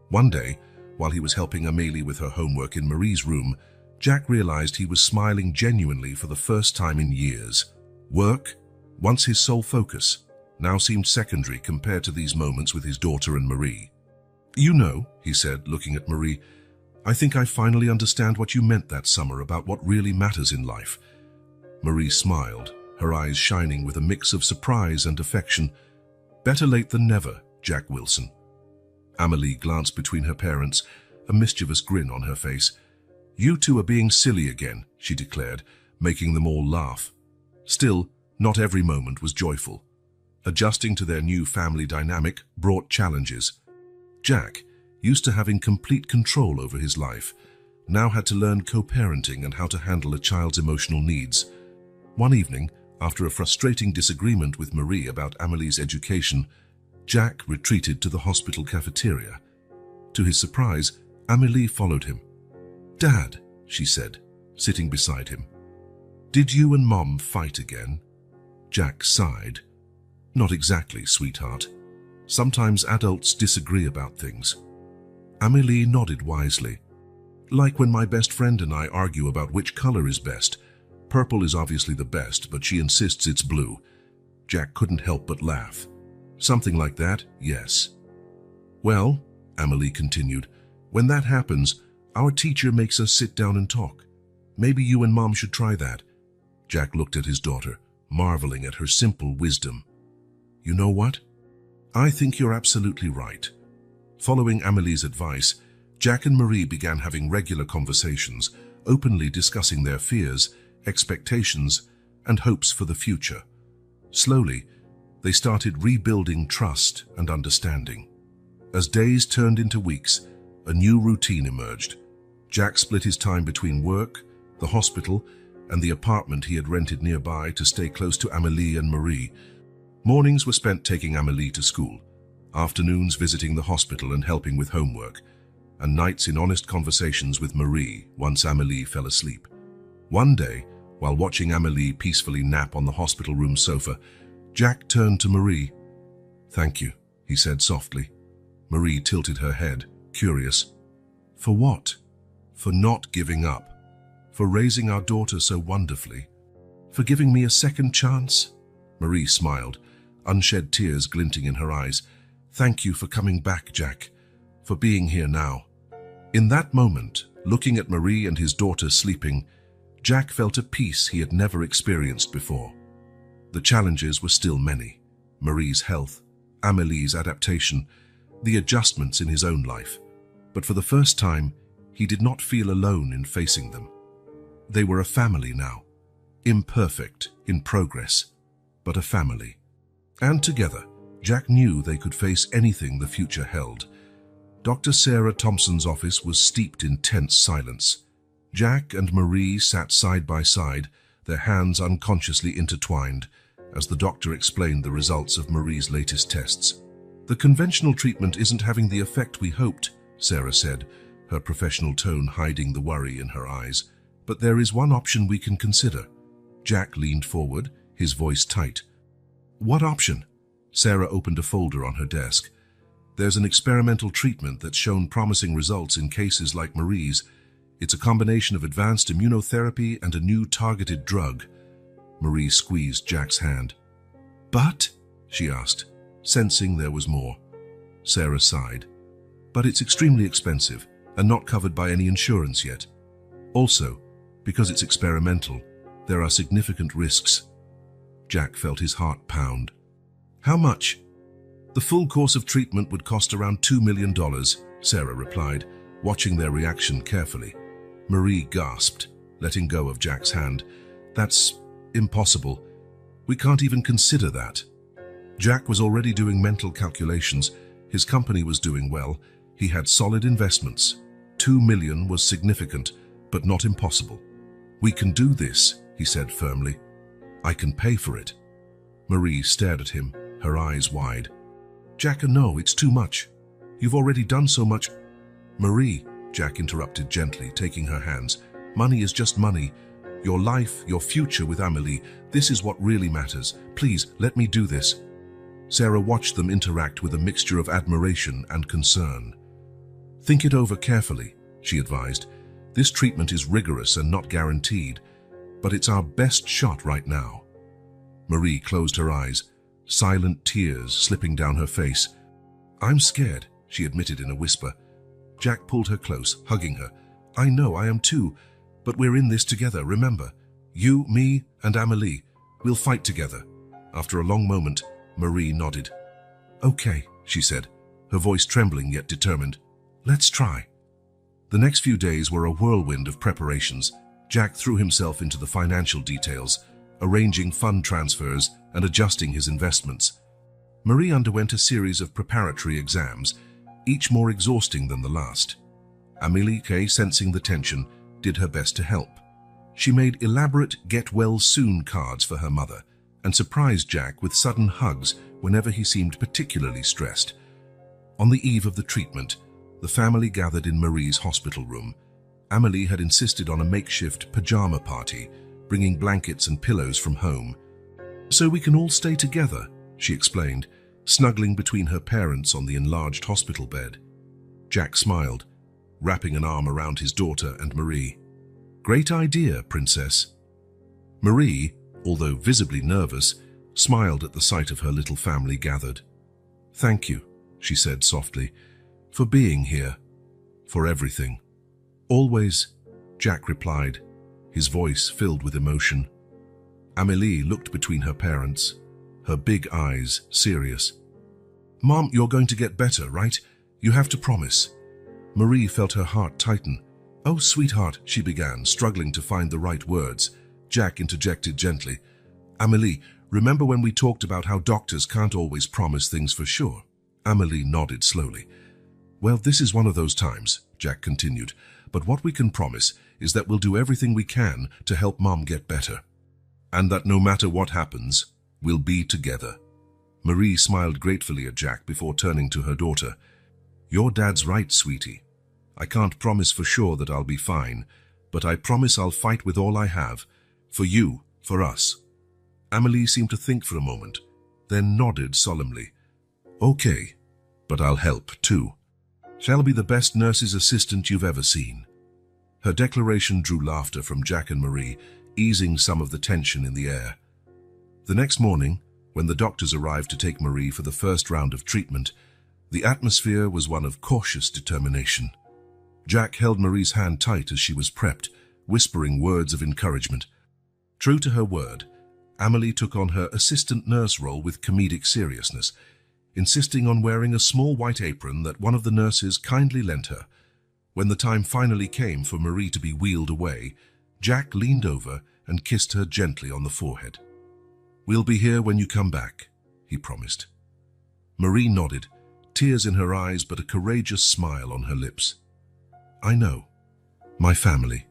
One day, while he was helping Amélie with her homework in Marie's room, Jack realized he was smiling genuinely for the first time in years. Work, once his sole focus, now seemed secondary compared to these moments with his daughter and Marie. "You know," he said, looking at Marie, "I think I finally understand what you meant that summer about what really matters in life." Marie smiled, her eyes shining with a mix of surprise and affection. "Better late than never, Jack Wilson." Amélie glanced between her parents, a mischievous grin on her face. "You two are being silly again," she declared, making them all laugh. Still, not every moment was joyful. Adjusting to their new family dynamic brought challenges. Jack, used to having complete control over his life, now had to learn co-parenting and how to handle a child's emotional needs. One evening, after a frustrating disagreement with Marie about Amélie's education, Jack retreated to the hospital cafeteria. To his surprise, Amélie followed him. "Dad," she said, sitting beside him, "did you and Mom fight again?" Jack sighed. "Not exactly, sweetheart. Sometimes adults disagree about things." Amélie nodded wisely. "Like when my best friend and I argue about which color is best. Purple is obviously the best, but she insists it's blue." Jack couldn't help but laugh. "Something like that, yes." "Well," Amélie continued, "when that happens, our teacher makes us sit down and talk. Maybe you and Mom should try that." Jack looked at his daughter. marveling at her simple wisdom. "You know what? I think you're absolutely right." Following Amelie's advice, Jack and Marie began having regular conversations, openly discussing their fears, expectations, and hopes for the future. Slowly, they started rebuilding trust and understanding. As days turned into weeks, a new routine emerged. Jack split his time between work, the hospital, and the apartment he had rented nearby to stay close to Amelie and Marie. Mornings were spent taking Amelie to school, afternoons visiting the hospital and helping with homework, and nights in honest conversations with Marie once Amelie fell asleep. One day, while watching Amelie peacefully nap on the hospital room sofa, Jack turned to Marie. "Thank you," he said softly. Marie tilted her head, curious. "For what?" "For not giving up. For raising our daughter so wonderfully. For giving me a second chance." Marie smiled, unshed tears glinting in her eyes. "Thank you for coming back, Jack. For being here now." In that moment, looking at Marie and his daughter sleeping, Jack felt a peace he had never experienced before. The challenges were still many: Marie's health, Amelie's adaptation, the adjustments in his own life. But for the first time, he did not feel alone in facing them. They were a family now, imperfect, in progress, but a family. And together, Jack knew they could face anything the future held. Dr. Sarah Thompson's office was steeped in tense silence. Jack and Marie sat side by side, their hands unconsciously intertwined, as the doctor explained the results of Marie's latest tests. "The conventional treatment isn't having the effect we hoped," Sarah said, her professional tone hiding the worry in her eyes. "But there is one option we can consider." Jack leaned forward, his voice tight. "What option?" Sarah opened a folder on her desk. "There's an experimental treatment that's shown promising results in cases like Marie's. It's a combination of advanced immunotherapy and a new targeted drug." Marie squeezed Jack's hand. "But?" she asked, sensing there was more. Sarah sighed. "But it's extremely expensive and not covered by any insurance yet. Also, because it's experimental, there are significant risks." Jack felt his heart pound. "How much?" "The full course of treatment would cost around $2 million, Sarah replied, watching their reaction carefully. Marie gasped, letting go of Jack's hand. "That's impossible. We can't even consider that." Jack was already doing mental calculations. His company was doing well. He had solid investments. $2 million was significant, but not impossible. "We can do this," he said firmly. "I can pay for it." Marie stared at him, her eyes wide. "Jack, no, it's too much. You've already done so much." "Marie," Jack interrupted gently, taking her hands. "Money is just money. Your life, your future with Amelie, this is what really matters. Please, let me do this." Sarah watched them interact with a mixture of admiration and concern. "Think it over carefully," she advised. "This treatment is rigorous and not guaranteed, but it's our best shot right now." Marie closed her eyes, silent tears slipping down her face. "I'm scared," she admitted in a whisper. Jack pulled her close, hugging her. "I know, I am too, but we're in this together, remember? You, me, and Amelie. We'll fight together." After a long moment, Marie nodded. "Okay," she said, her voice trembling yet determined. "Let's try." The next few days were a whirlwind of preparations. Jack threw himself into the financial details, arranging fund transfers and adjusting his investments. Marie underwent a series of preparatory exams, each more exhausting than the last. Amelie, sensing the tension, did her best to help. She made elaborate get-well-soon cards for her mother and surprised Jack with sudden hugs whenever he seemed particularly stressed. On the eve of the treatment, the family gathered in Marie's hospital room. Amelie had insisted on a makeshift pajama party, bringing blankets and pillows from home. "So we can all stay together," she explained, snuggling between her parents on the enlarged hospital bed. Jack smiled, wrapping an arm around his daughter and Marie. "Great idea, Princess." Marie, although visibly nervous, smiled at the sight of her little family gathered. "Thank you," she said softly, "for being here, for everything." "Always," Jack replied, his voice filled with emotion. Amélie looked between her parents, her big eyes serious. "Mom, you're going to get better, right? You have to promise." Marie felt her heart tighten. "Oh, sweetheart," she began, struggling to find the right words. Jack interjected gently. "Amélie, remember when we talked about how doctors can't always promise things for sure?" Amélie nodded slowly. "Well, this is one of those times," Jack continued. "But what we can promise is that we'll do everything we can to help Mom get better. And that no matter what happens, we'll be together." Marie smiled gratefully at Jack before turning to her daughter. "Your dad's right, sweetie. I can't promise for sure that I'll be fine, but I promise I'll fight with all I have. For you, for us." Amélie seemed to think for a moment, then nodded solemnly. "Okay, but I'll help too. Shall be the best nurse's assistant you've ever seen." Her declaration drew laughter from Jack and Marie, easing some of the tension in the air. The next morning, when the doctors arrived to take Marie for the first round of treatment, the atmosphere was one of cautious determination. Jack held Marie's hand tight as she was prepped, whispering words of encouragement. True to her word, Amélie took on her assistant nurse role with comedic seriousness, insisting on wearing a small white apron that one of the nurses kindly lent her. When the time finally came for Marie to be wheeled away, Jack leaned over and kissed her gently on the forehead. "We'll be here when you come back," he promised. Marie nodded, tears in her eyes but a courageous smile on her lips. "I know. My family."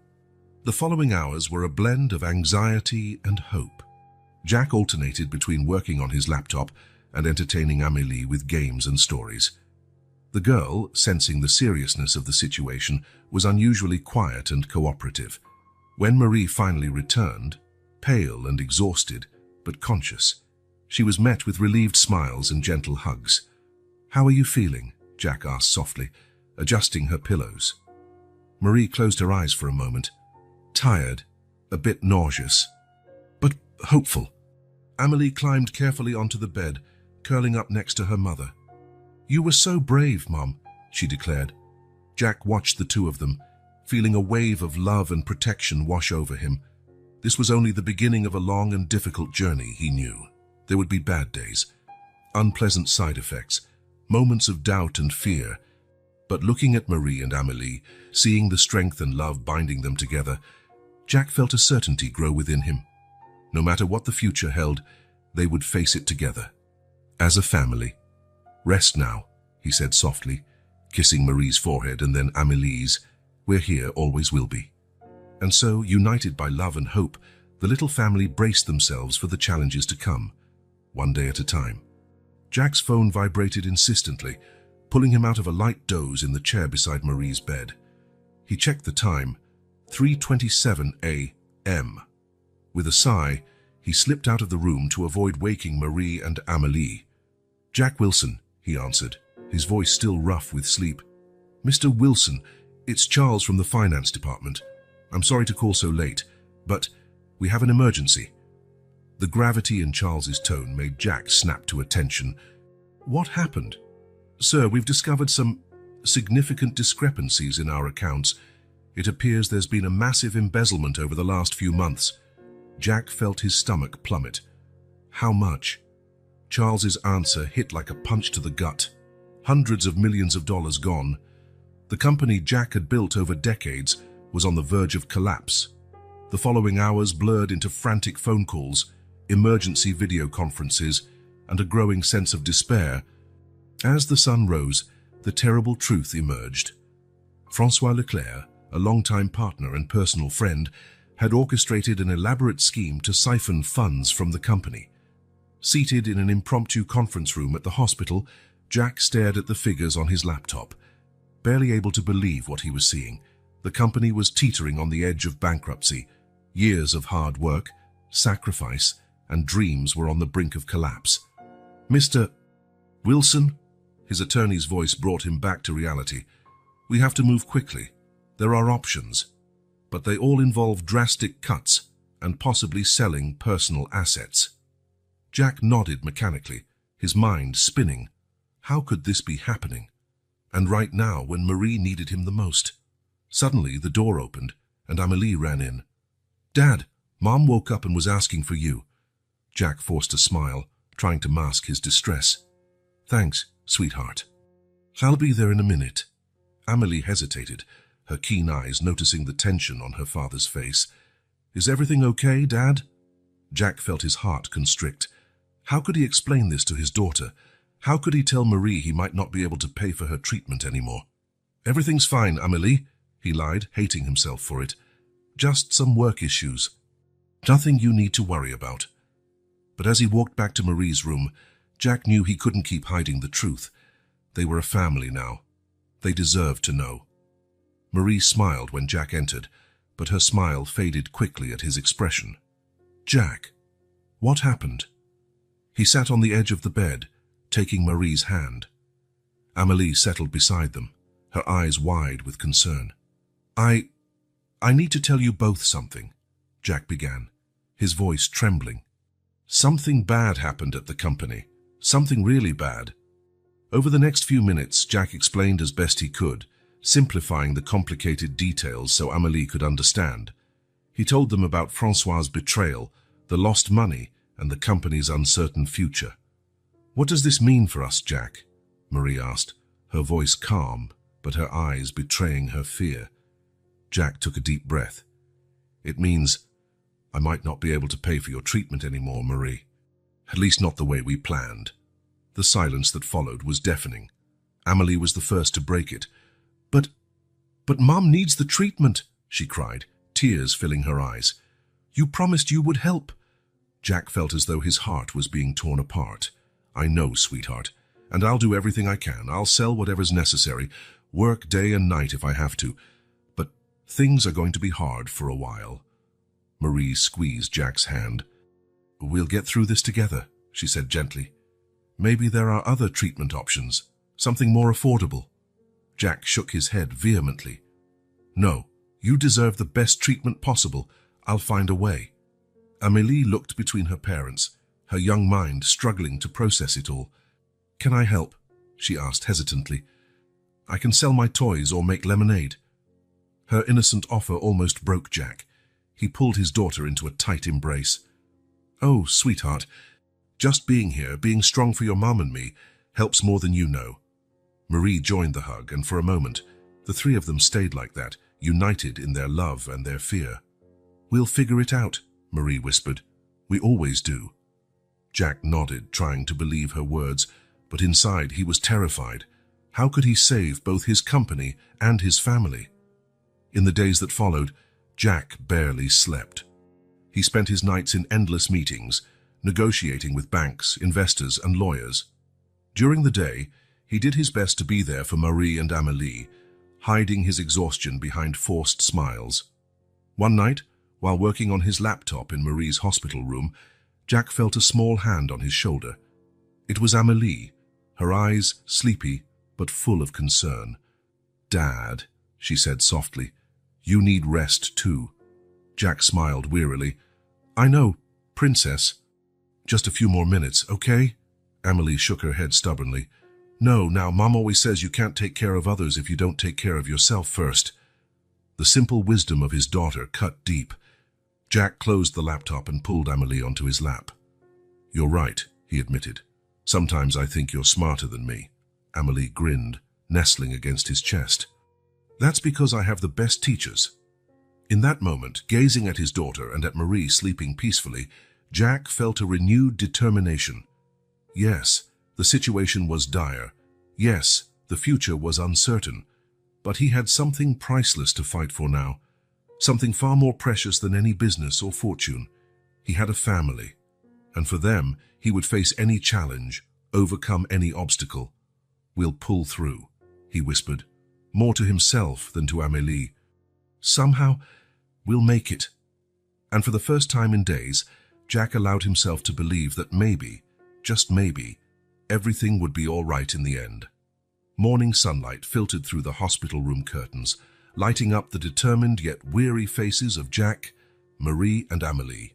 The following hours were a blend of anxiety and hope. Jack alternated between working on his laptop and entertaining Amélie with games and stories. The girl, sensing the seriousness of the situation, was unusually quiet and cooperative. When Marie finally returned, pale and exhausted, but conscious, she was met with relieved smiles and gentle hugs. "How are you feeling?" Jack asked softly, adjusting her pillows. Marie closed her eyes for a moment. "Tired, a bit nauseous, but hopeful." Amélie climbed carefully onto the bed, curling up next to her mother. "You were so brave, Mom," she declared. Jack watched the two of them, feeling a wave of love and protection wash over him. This was only the beginning of a long and difficult journey, he knew. There would be bad days, unpleasant side effects, moments of doubt and fear. But looking at Marie and Amélie, seeing the strength and love binding them together, Jack felt a certainty grow within him. No matter what the future held, they would face it together. As a family. "Rest now," he said softly, kissing Marie's forehead and then Amélie's. "We're here, always will be." And so, united by love and hope, the little family braced themselves for the challenges to come, one day at a time. Jack's phone vibrated insistently, pulling him out of a light doze in the chair beside Marie's bed. He checked the time, 3:27 a.m. With a sigh, he slipped out of the room to avoid waking Marie and Amélie. "Jack Wilson," he answered, his voice still rough with sleep. "Mr. Wilson, it's Charles from the finance department. I'm sorry to call so late, but we have an emergency." The gravity in Charles's tone made Jack snap to attention. "What happened?" "Sir, we've discovered some significant discrepancies in our accounts. It appears there's been a massive embezzlement over the last few months." Jack felt his stomach plummet. "How much?" Charles's answer hit like a punch to the gut. Hundreds of millions of dollars gone. The company Jack had built over decades was on the verge of collapse. The following hours blurred into frantic phone calls, emergency video conferences, and a growing sense of despair. As the sun rose, the terrible truth emerged. François Leclerc, a longtime partner and personal friend, had orchestrated an elaborate scheme to siphon funds from the company. Seated in an impromptu conference room at the hospital, Jack stared at the figures on his laptop, barely able to believe what he was seeing. The company was teetering on the edge of bankruptcy. Years of hard work, sacrifice, and dreams were on the brink of collapse. "Mr. Wilson?" His attorney's voice brought him back to reality. "We have to move quickly. There are options, but they all involve drastic cuts and possibly selling personal assets." Jack nodded mechanically, his mind spinning. How could this be happening? And right now, when Marie needed him the most. Suddenly, the door opened, and Amélie ran in. "Dad, Mom woke up and was asking for you. Jack forced a smile, trying to mask his distress. Thanks, sweetheart. I'll be there in a minute. Amelie hesitated, her keen eyes noticing the tension on her father's face. Is everything okay, Dad? Jack felt his heart constrict. How could he explain this to his daughter? How could he tell Marie he might not be able to pay for her treatment anymore? Everything's fine, Amelie, he lied, hating himself for it. Just some work issues. Nothing you need to worry about. But as he walked back to Marie's room, Jack knew he couldn't keep hiding the truth. They were a family now. They deserved to know. Marie smiled when Jack entered, but her smile faded quickly at his expression. Jack, what happened? He sat on the edge of the bed, taking Marie's hand. Amelie settled beside them, her eyes wide with concern. I need to tell you both something, Jack began, his voice trembling. Something bad happened at the company. Something really bad. Over the next few minutes, Jack explained as best he could, simplifying the complicated details so Amelie could understand. He told them about Francois's betrayal, the lost money, and the company's uncertain future. What does this mean for us, Jack? Marie asked, her voice calm, but her eyes betraying her fear. Jack took a deep breath. It means I might not be able to pay for your treatment anymore, Marie. At least not the way we planned. The silence that followed was deafening. Amelie was the first to break it. But Mom needs the treatment, she cried, tears filling her eyes. You promised you would help. Jack felt as though his heart was being torn apart. I know, sweetheart, and I'll do everything I can. I'll sell whatever's necessary, work day and night if I have to. But things are going to be hard for a while. Marie squeezed Jack's hand. We'll get through this together, she said gently. Maybe there are other treatment options, something more affordable. Jack shook his head vehemently. No, you deserve the best treatment possible. I'll find a way. Amélie looked between her parents, her young mind struggling to process it all. Can I help? She asked hesitantly. I can sell my toys or make lemonade. Her innocent offer almost broke Jack. He pulled his daughter into a tight embrace. Oh, sweetheart, just being here, being strong for your mom and me, helps more than you know. Marie joined the hug, and for a moment, the three of them stayed like that, united in their love and their fear. We'll figure it out, Marie whispered. We always do. Jack nodded, trying to believe her words, but inside he was terrified. How could he save both his company and his family? In the days that followed, Jack barely slept. He spent his nights in endless meetings, negotiating with banks, investors, and lawyers. During the day, he did his best to be there for Marie and Amélie, hiding his exhaustion behind forced smiles. One night, while working on his laptop in Marie's hospital room, Jack felt a small hand on his shoulder. It was Amélie, her eyes sleepy but full of concern. Dad, she said softly, you need rest too. Jack smiled wearily. I know, Princess. Just a few more minutes, okay? Amélie shook her head stubbornly. No, now, Mom always says you can't take care of others if you don't take care of yourself first. The simple wisdom of his daughter cut deep. Jack closed the laptop and pulled Amélie onto his lap. You're right, he admitted. Sometimes I think you're smarter than me. Amélie grinned, nestling against his chest. That's because I have the best teachers. In that moment, gazing at his daughter and at Marie sleeping peacefully, Jack felt a renewed determination. Yes, the situation was dire. Yes, the future was uncertain. But he had something priceless to fight for now. Something far more precious than any business or fortune. He had a family. And for them, he would face any challenge, overcome any obstacle. We'll pull through, he whispered, more to himself than to Amélie. Somehow, we'll make it. And for the first time in days, Jack allowed himself to believe that maybe, just maybe, everything would be all right in the end. Morning sunlight filtered through the hospital room curtains, lighting up the determined yet weary faces of Jack, Marie, and Amélie.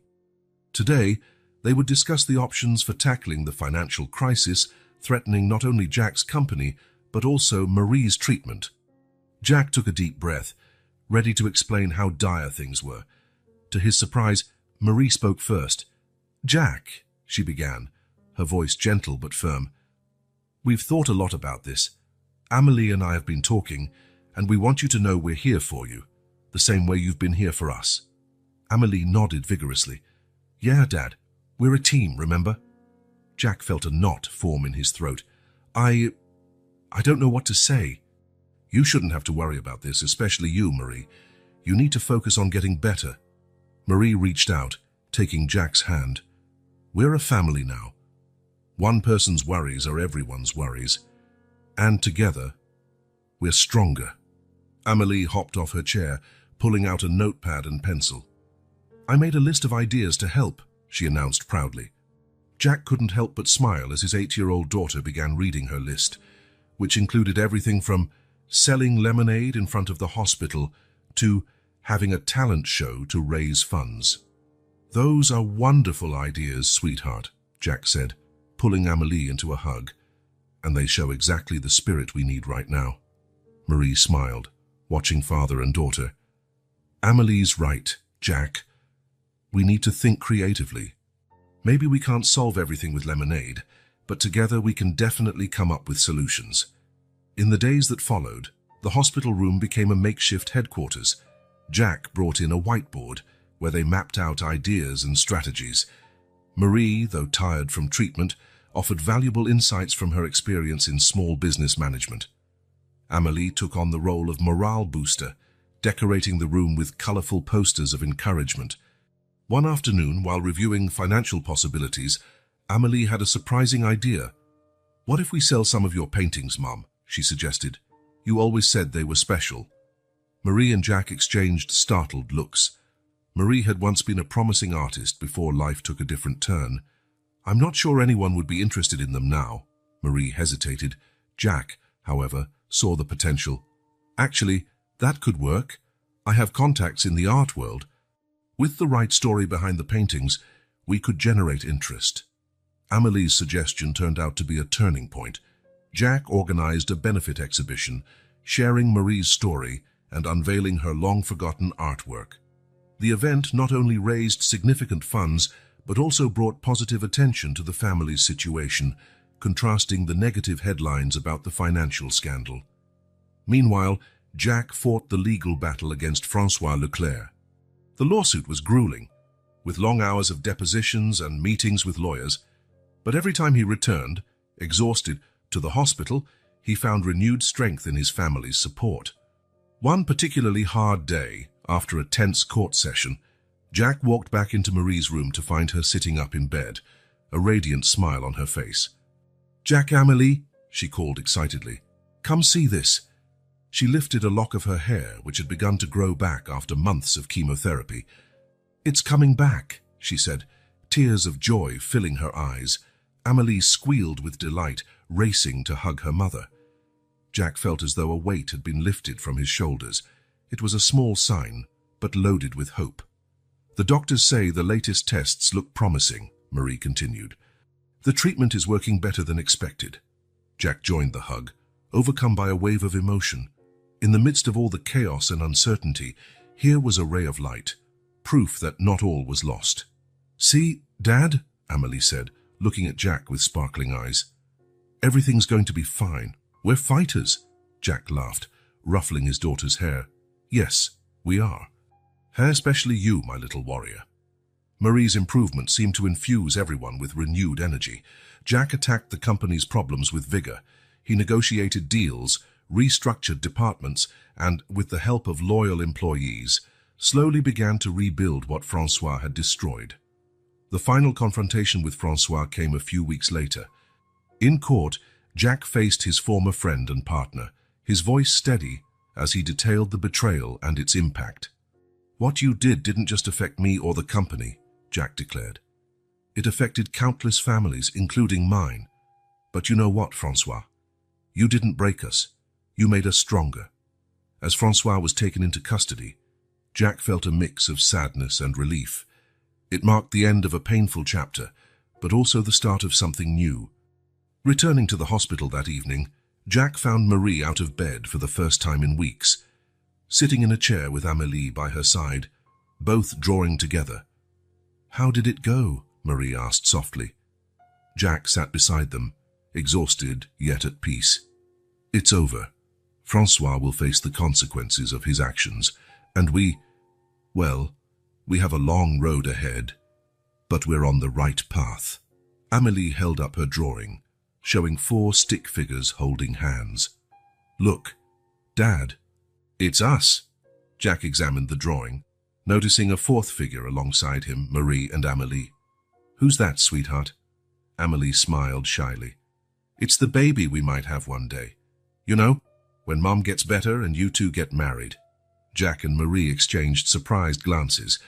Today, they would discuss the options for tackling the financial crisis threatening not only Jack's company, but also Marie's treatment. Jack took a deep breath, ready to explain how dire things were. To his surprise, Marie spoke first. "Jack," she began, her voice gentle but firm, "we've thought a lot about this. Amelie and I have been talking, and we want you to know we're here for you, the same way you've been here for us." Amelie nodded vigorously. "Yeah, Dad, we're a team, remember?" Jack felt a knot form in his throat. I don't know what to say." "You shouldn't have to worry about this, especially you, Marie. You need to focus on getting better." Marie reached out, taking Jack's hand. "We're a family now. One person's worries are everyone's worries. And together, we're stronger." Amelie hopped off her chair, pulling out a notepad and pencil. "I made a list of ideas to help," she announced proudly. Jack couldn't help but smile as his 8-year-old daughter began reading her list, which included everything from selling lemonade in front of the hospital to having a talent show to raise funds. "Those are wonderful ideas, sweetheart," Jack said, pulling Amelie into a hug. "And they show exactly the spirit we need right now." Marie smiled, watching father and daughter. "Amelie's right, Jack. We need to think creatively. Maybe we can't solve everything with lemonade, but together we can definitely come up with solutions." In the days that followed, the hospital room became a makeshift headquarters. Jack brought in a whiteboard where they mapped out ideas and strategies. Marie, though tired from treatment, offered valuable insights from her experience in small business management. Amelie took on the role of morale booster, decorating the room with colorful posters of encouragement. One afternoon, while reviewing financial possibilities, Amelie had a surprising idea. "What if we sell some of your paintings, Mom?" she suggested. "You always said they were special." Marie and Jack exchanged startled looks. Marie had once been a promising artist before life took a different turn. "I'm not sure anyone would be interested in them now." Marie hesitated. Jack, however, saw the potential. "Actually, that could work. I have contacts in the art world. With the right story behind the paintings, we could generate interest." Amelie's suggestion turned out to be a turning point. Jack organized a benefit exhibition, sharing Marie's story and unveiling her long-forgotten artwork. The event not only raised significant funds, but also brought positive attention to the family's situation, contrasting the negative headlines about the financial scandal. Meanwhile, Jack fought the legal battle against Francois Leclerc. The lawsuit was grueling, with long hours of depositions and meetings with lawyers, but every time he returned, exhausted, to the hospital, he found renewed strength in his family's support. One particularly hard day, after a tense court session, Jack walked back into Marie's room to find her sitting up in bed, a radiant smile on her face. "Jack, Amelie," she called excitedly, "come see this." She lifted a lock of her hair, which had begun to grow back after months of chemotherapy. "It's coming back," she said, tears of joy filling her eyes. Amelie squealed with delight, racing to hug her mother. Jack felt as though a weight had been lifted from his shoulders. It was a small sign, but loaded with hope. "The doctors say the latest tests look promising," Marie continued. "The treatment is working better than expected." Jack joined the hug, overcome by a wave of emotion. In the midst of all the chaos and uncertainty, here was a ray of light, proof that not all was lost. "See, Dad," Amelie said, looking at Jack with sparkling eyes. "Everything's going to be fine. We're fighters." Jack laughed, ruffling his daughter's hair. "Yes, we are. Especially you, my little warrior." Marie's improvement seemed to infuse everyone with renewed energy. Jack attacked the company's problems with vigor. He negotiated deals, restructured departments, and, with the help of loyal employees, slowly began to rebuild what Francois had destroyed. The final confrontation with Francois came a few weeks later. In court, Jack faced his former friend and partner, his voice steady as he detailed the betrayal and its impact. "What you did didn't just affect me or the company," Jack declared. "It affected countless families, including mine. But you know what, Francois? You didn't break us. You made us stronger." As Francois was taken into custody, Jack felt a mix of sadness and relief. It marked the end of a painful chapter, but also the start of something new. Returning to the hospital that evening, Jack found Marie out of bed for the first time in weeks, sitting in a chair with Amelie by her side, both drawing together. "How did it go?" Marie asked softly. Jack sat beside them, exhausted yet at peace. "It's over. Francois will face the consequences of his actions, and we have a long road ahead, but we're on the right path." Amélie held up her drawing, showing 4 stick figures holding hands. "Look, Dad." "It's us." Jack examined the drawing, noticing a 4th figure alongside him, Marie and Amélie. "Who's that, sweetheart?" Amélie smiled shyly. "It's the baby we might have one day. You know, when Mom gets better and you two get married." Jack and Marie exchanged surprised glances,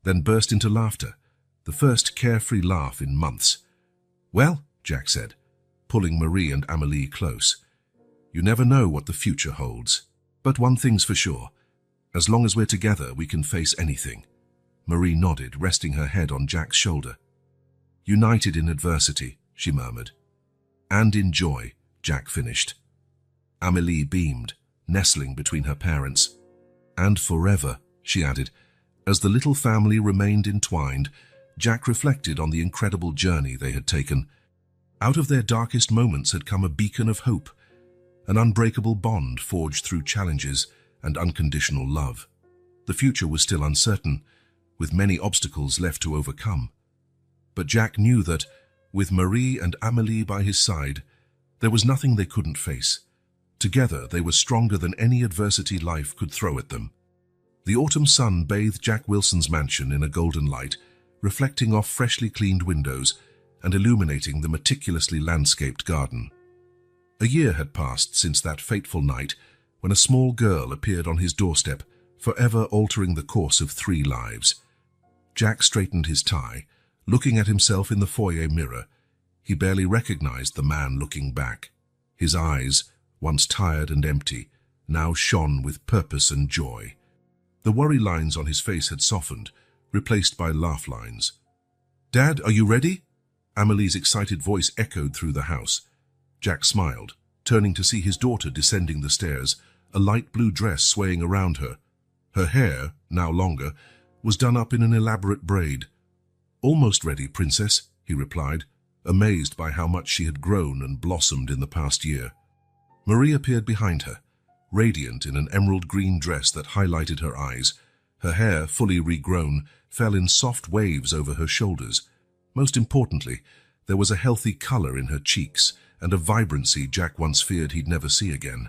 then burst into laughter, the first carefree laugh in months. "Well," Jack said, pulling Marie and Amélie close, "you never know what the future holds. But one thing's for sure. As long as we're together, we can face anything." Marie nodded, resting her head on Jack's shoulder. "United in adversity," she murmured. "And in joy," Jack finished. Amélie beamed, nestling between her parents. "And forever," she added. As the little family remained entwined, Jack reflected on the incredible journey they had taken. Out of their darkest moments had come a beacon of hope, an unbreakable bond forged through challenges and unconditional love. The future was still uncertain, with many obstacles left to overcome. But Jack knew that, with Marie and Amélie by his side, there was nothing they couldn't face. Together, they were stronger than any adversity life could throw at them. The autumn sun bathed Jack Wilson's mansion in a golden light, reflecting off freshly cleaned windows and illuminating the meticulously landscaped garden. A year had passed since that fateful night when a small girl appeared on his doorstep, forever altering the course of 3 lives. Jack straightened his tie, looking at himself in the foyer mirror. He barely recognized the man looking back. His eyes, once tired and empty, now shone with purpose and joy. The worry lines on his face had softened, replaced by laugh lines. "Dad, are you ready?" Amélie's excited voice echoed through the house. Jack smiled, turning to see his daughter descending the stairs, a light blue dress swaying around her. Her hair, now longer, was done up in an elaborate braid. "Almost ready, Princess," he replied, amazed by how much she had grown and blossomed in the past year. Marie appeared behind her, radiant in an emerald green dress that highlighted her eyes. Her hair, fully regrown, fell in soft waves over her shoulders. Most importantly, there was a healthy color in her cheeks and a vibrancy Jack once feared he'd never see again.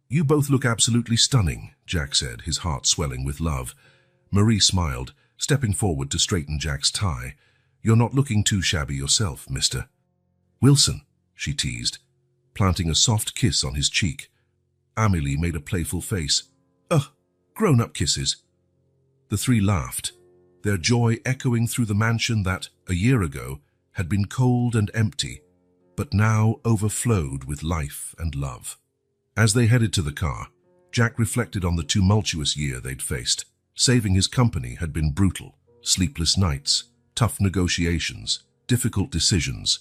"You both look absolutely stunning," Jack said, his heart swelling with love. Marie smiled, stepping forward to straighten Jack's tie. "You're not looking too shabby yourself, mister." "Wilson," she teased, planting a soft kiss on his cheek. Amélie made a playful face. "Ugh, grown-up kisses." The 3 laughed, their joy echoing through the mansion that, a year ago, had been cold and empty, but now overflowed with life and love. As they headed to the car, Jack reflected on the tumultuous year they'd faced. Saving his company had been brutal, sleepless nights, tough negotiations, difficult decisions.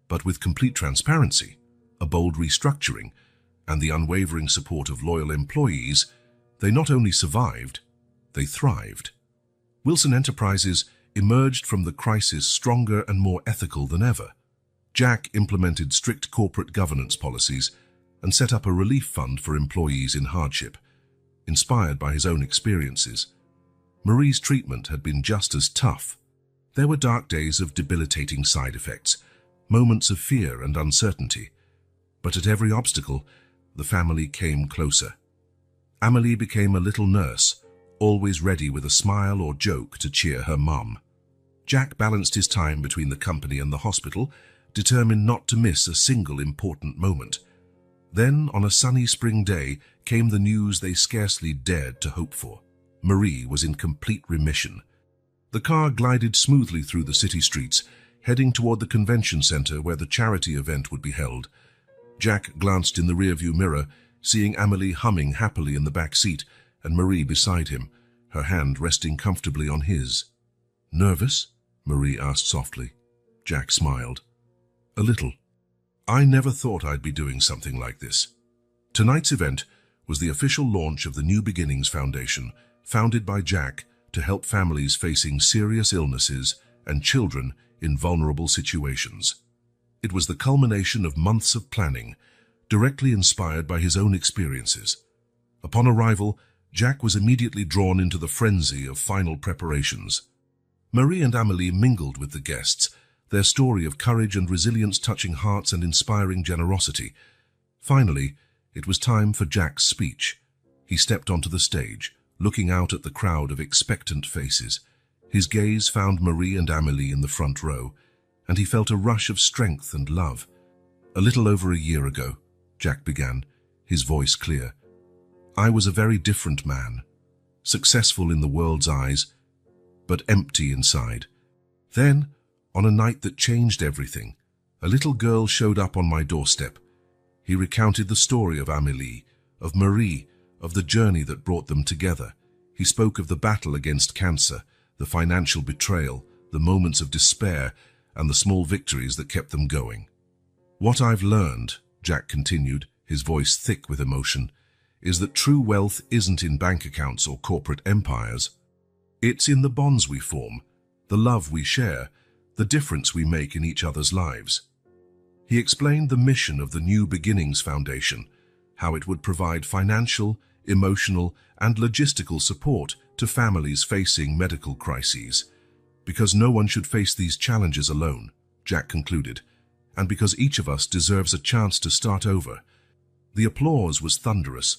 But with complete transparency, a bold restructuring, and the unwavering support of loyal employees, they not only survived, they thrived. Wilson Enterprises emerged from the crisis stronger and more ethical than ever. Jack implemented strict corporate governance policies and set up a relief fund for employees in hardship, inspired by his own experiences. Marie's treatment had been just as tough. There were dark days of debilitating side effects, moments of fear and uncertainty. But at every obstacle, the family came closer. Amélie became a little nurse, always ready with a smile or joke to cheer her mum. Jack balanced his time between the company and the hospital, determined not to miss a single important moment. Then, on a sunny spring day, came the news they scarcely dared to hope for. Marie was in complete remission. The car glided smoothly through the city streets, heading toward the convention center where the charity event would be held. Jack glanced in the rearview mirror, seeing Amélie humming happily in the back seat and Marie beside him, her hand resting comfortably on his. "Nervous?" Marie asked softly. Jack smiled. "A little. I never thought I'd be doing something like this." Tonight's event was the official launch of the New Beginnings Foundation, founded by Jack to help families facing serious illnesses and children in vulnerable situations. It was the culmination of months of planning, directly inspired by his own experiences. Upon arrival, Jack was immediately drawn into the frenzy of final preparations. Marie and Amélie mingled with the guests, their story of courage and resilience touching hearts and inspiring generosity. Finally, it was time for Jack's speech. He stepped onto the stage, looking out at the crowd of expectant faces. His gaze found Marie and Amélie in the front row, and he felt a rush of strength and love. "A little over a year ago," Jack began, his voice clear, "I was a very different man, successful in the world's eyes, but empty inside. Then, on a night that changed everything, a little girl showed up on my doorstep." He recounted the story of Amélie, of Marie, of the journey that brought them together. He spoke of the battle against cancer, the financial betrayal, the moments of despair, and the small victories that kept them going. "What I've learned," Jack continued, his voice thick with emotion, "is that true wealth isn't in bank accounts or corporate empires. It's in the bonds we form, the love we share, the difference we make in each other's lives." He explained the mission of the New Beginnings Foundation, how it would provide financial, emotional, and logistical support to families facing medical crises. "Because no one should face these challenges alone," Jack concluded, "and because each of us deserves a chance to start over." The applause was thunderous.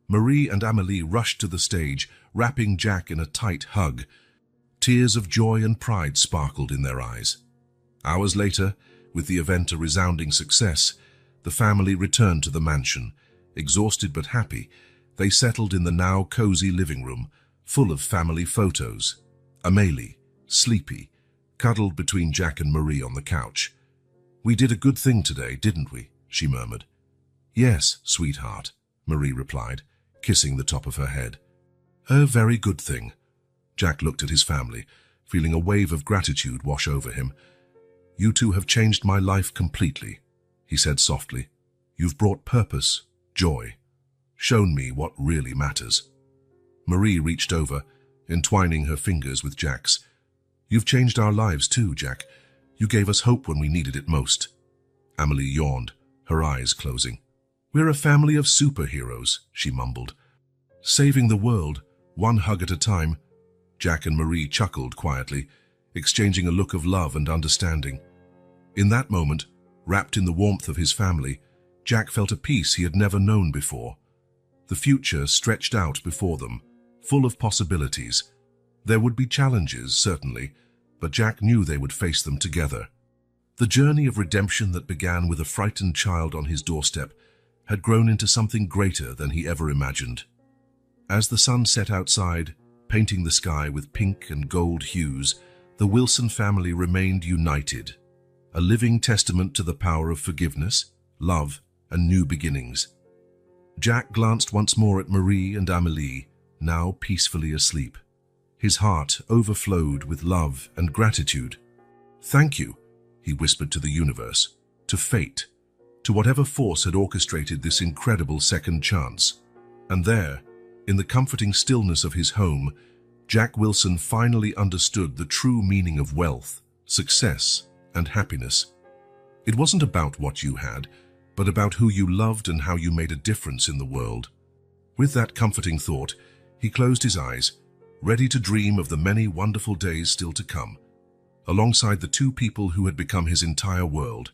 Marie and Amélie rushed to the stage, wrapping Jack in a tight hug. Tears of joy and pride sparkled in their eyes. Hours later, with the event a resounding success, the family returned to the mansion. Exhausted but happy, they settled in the now cozy living room, full of family photos. Amélie, sleepy, cuddled between Jack and Marie on the couch. "We did a good thing today, didn't we?" she murmured. "Yes, sweetheart," Marie replied, kissing the top of her head. "A very good thing." Jack looked at his family, feeling a wave of gratitude wash over him. "You two have changed my life completely," he said softly. "You've brought purpose, joy, shown me what really matters." Marie reached over, entwining her fingers with Jack's. "You've changed our lives too, Jack. You gave us hope when we needed it most." Amélie yawned, her eyes closing. "We're a family of superheroes," she mumbled. "Saving the world, one hug at a time." Jack and Marie chuckled quietly, exchanging a look of love and understanding. In that moment, wrapped in the warmth of his family, Jack felt a peace he had never known before. The future stretched out before them, full of possibilities. There would be challenges, certainly, but Jack knew they would face them together. The journey of redemption that began with a frightened child on his doorstep had grown into something greater than he ever imagined. As the sun set outside, painting the sky with pink and gold hues, the Wilson family remained united, a living testament to the power of forgiveness, love, and new beginnings. Jack glanced once more at Marie and Amélie, now peacefully asleep. His heart overflowed with love and gratitude. "Thank you," he whispered to the universe, to fate, to whatever force had orchestrated this incredible second chance. And there, in the comforting stillness of his home, Jack Wilson finally understood the true meaning of wealth, success, and happiness. It wasn't about what you had, but about who you loved and how you made a difference in the world. With that comforting thought, he closed his eyes, ready to dream of the many wonderful days still to come, alongside the two people who had become his entire world,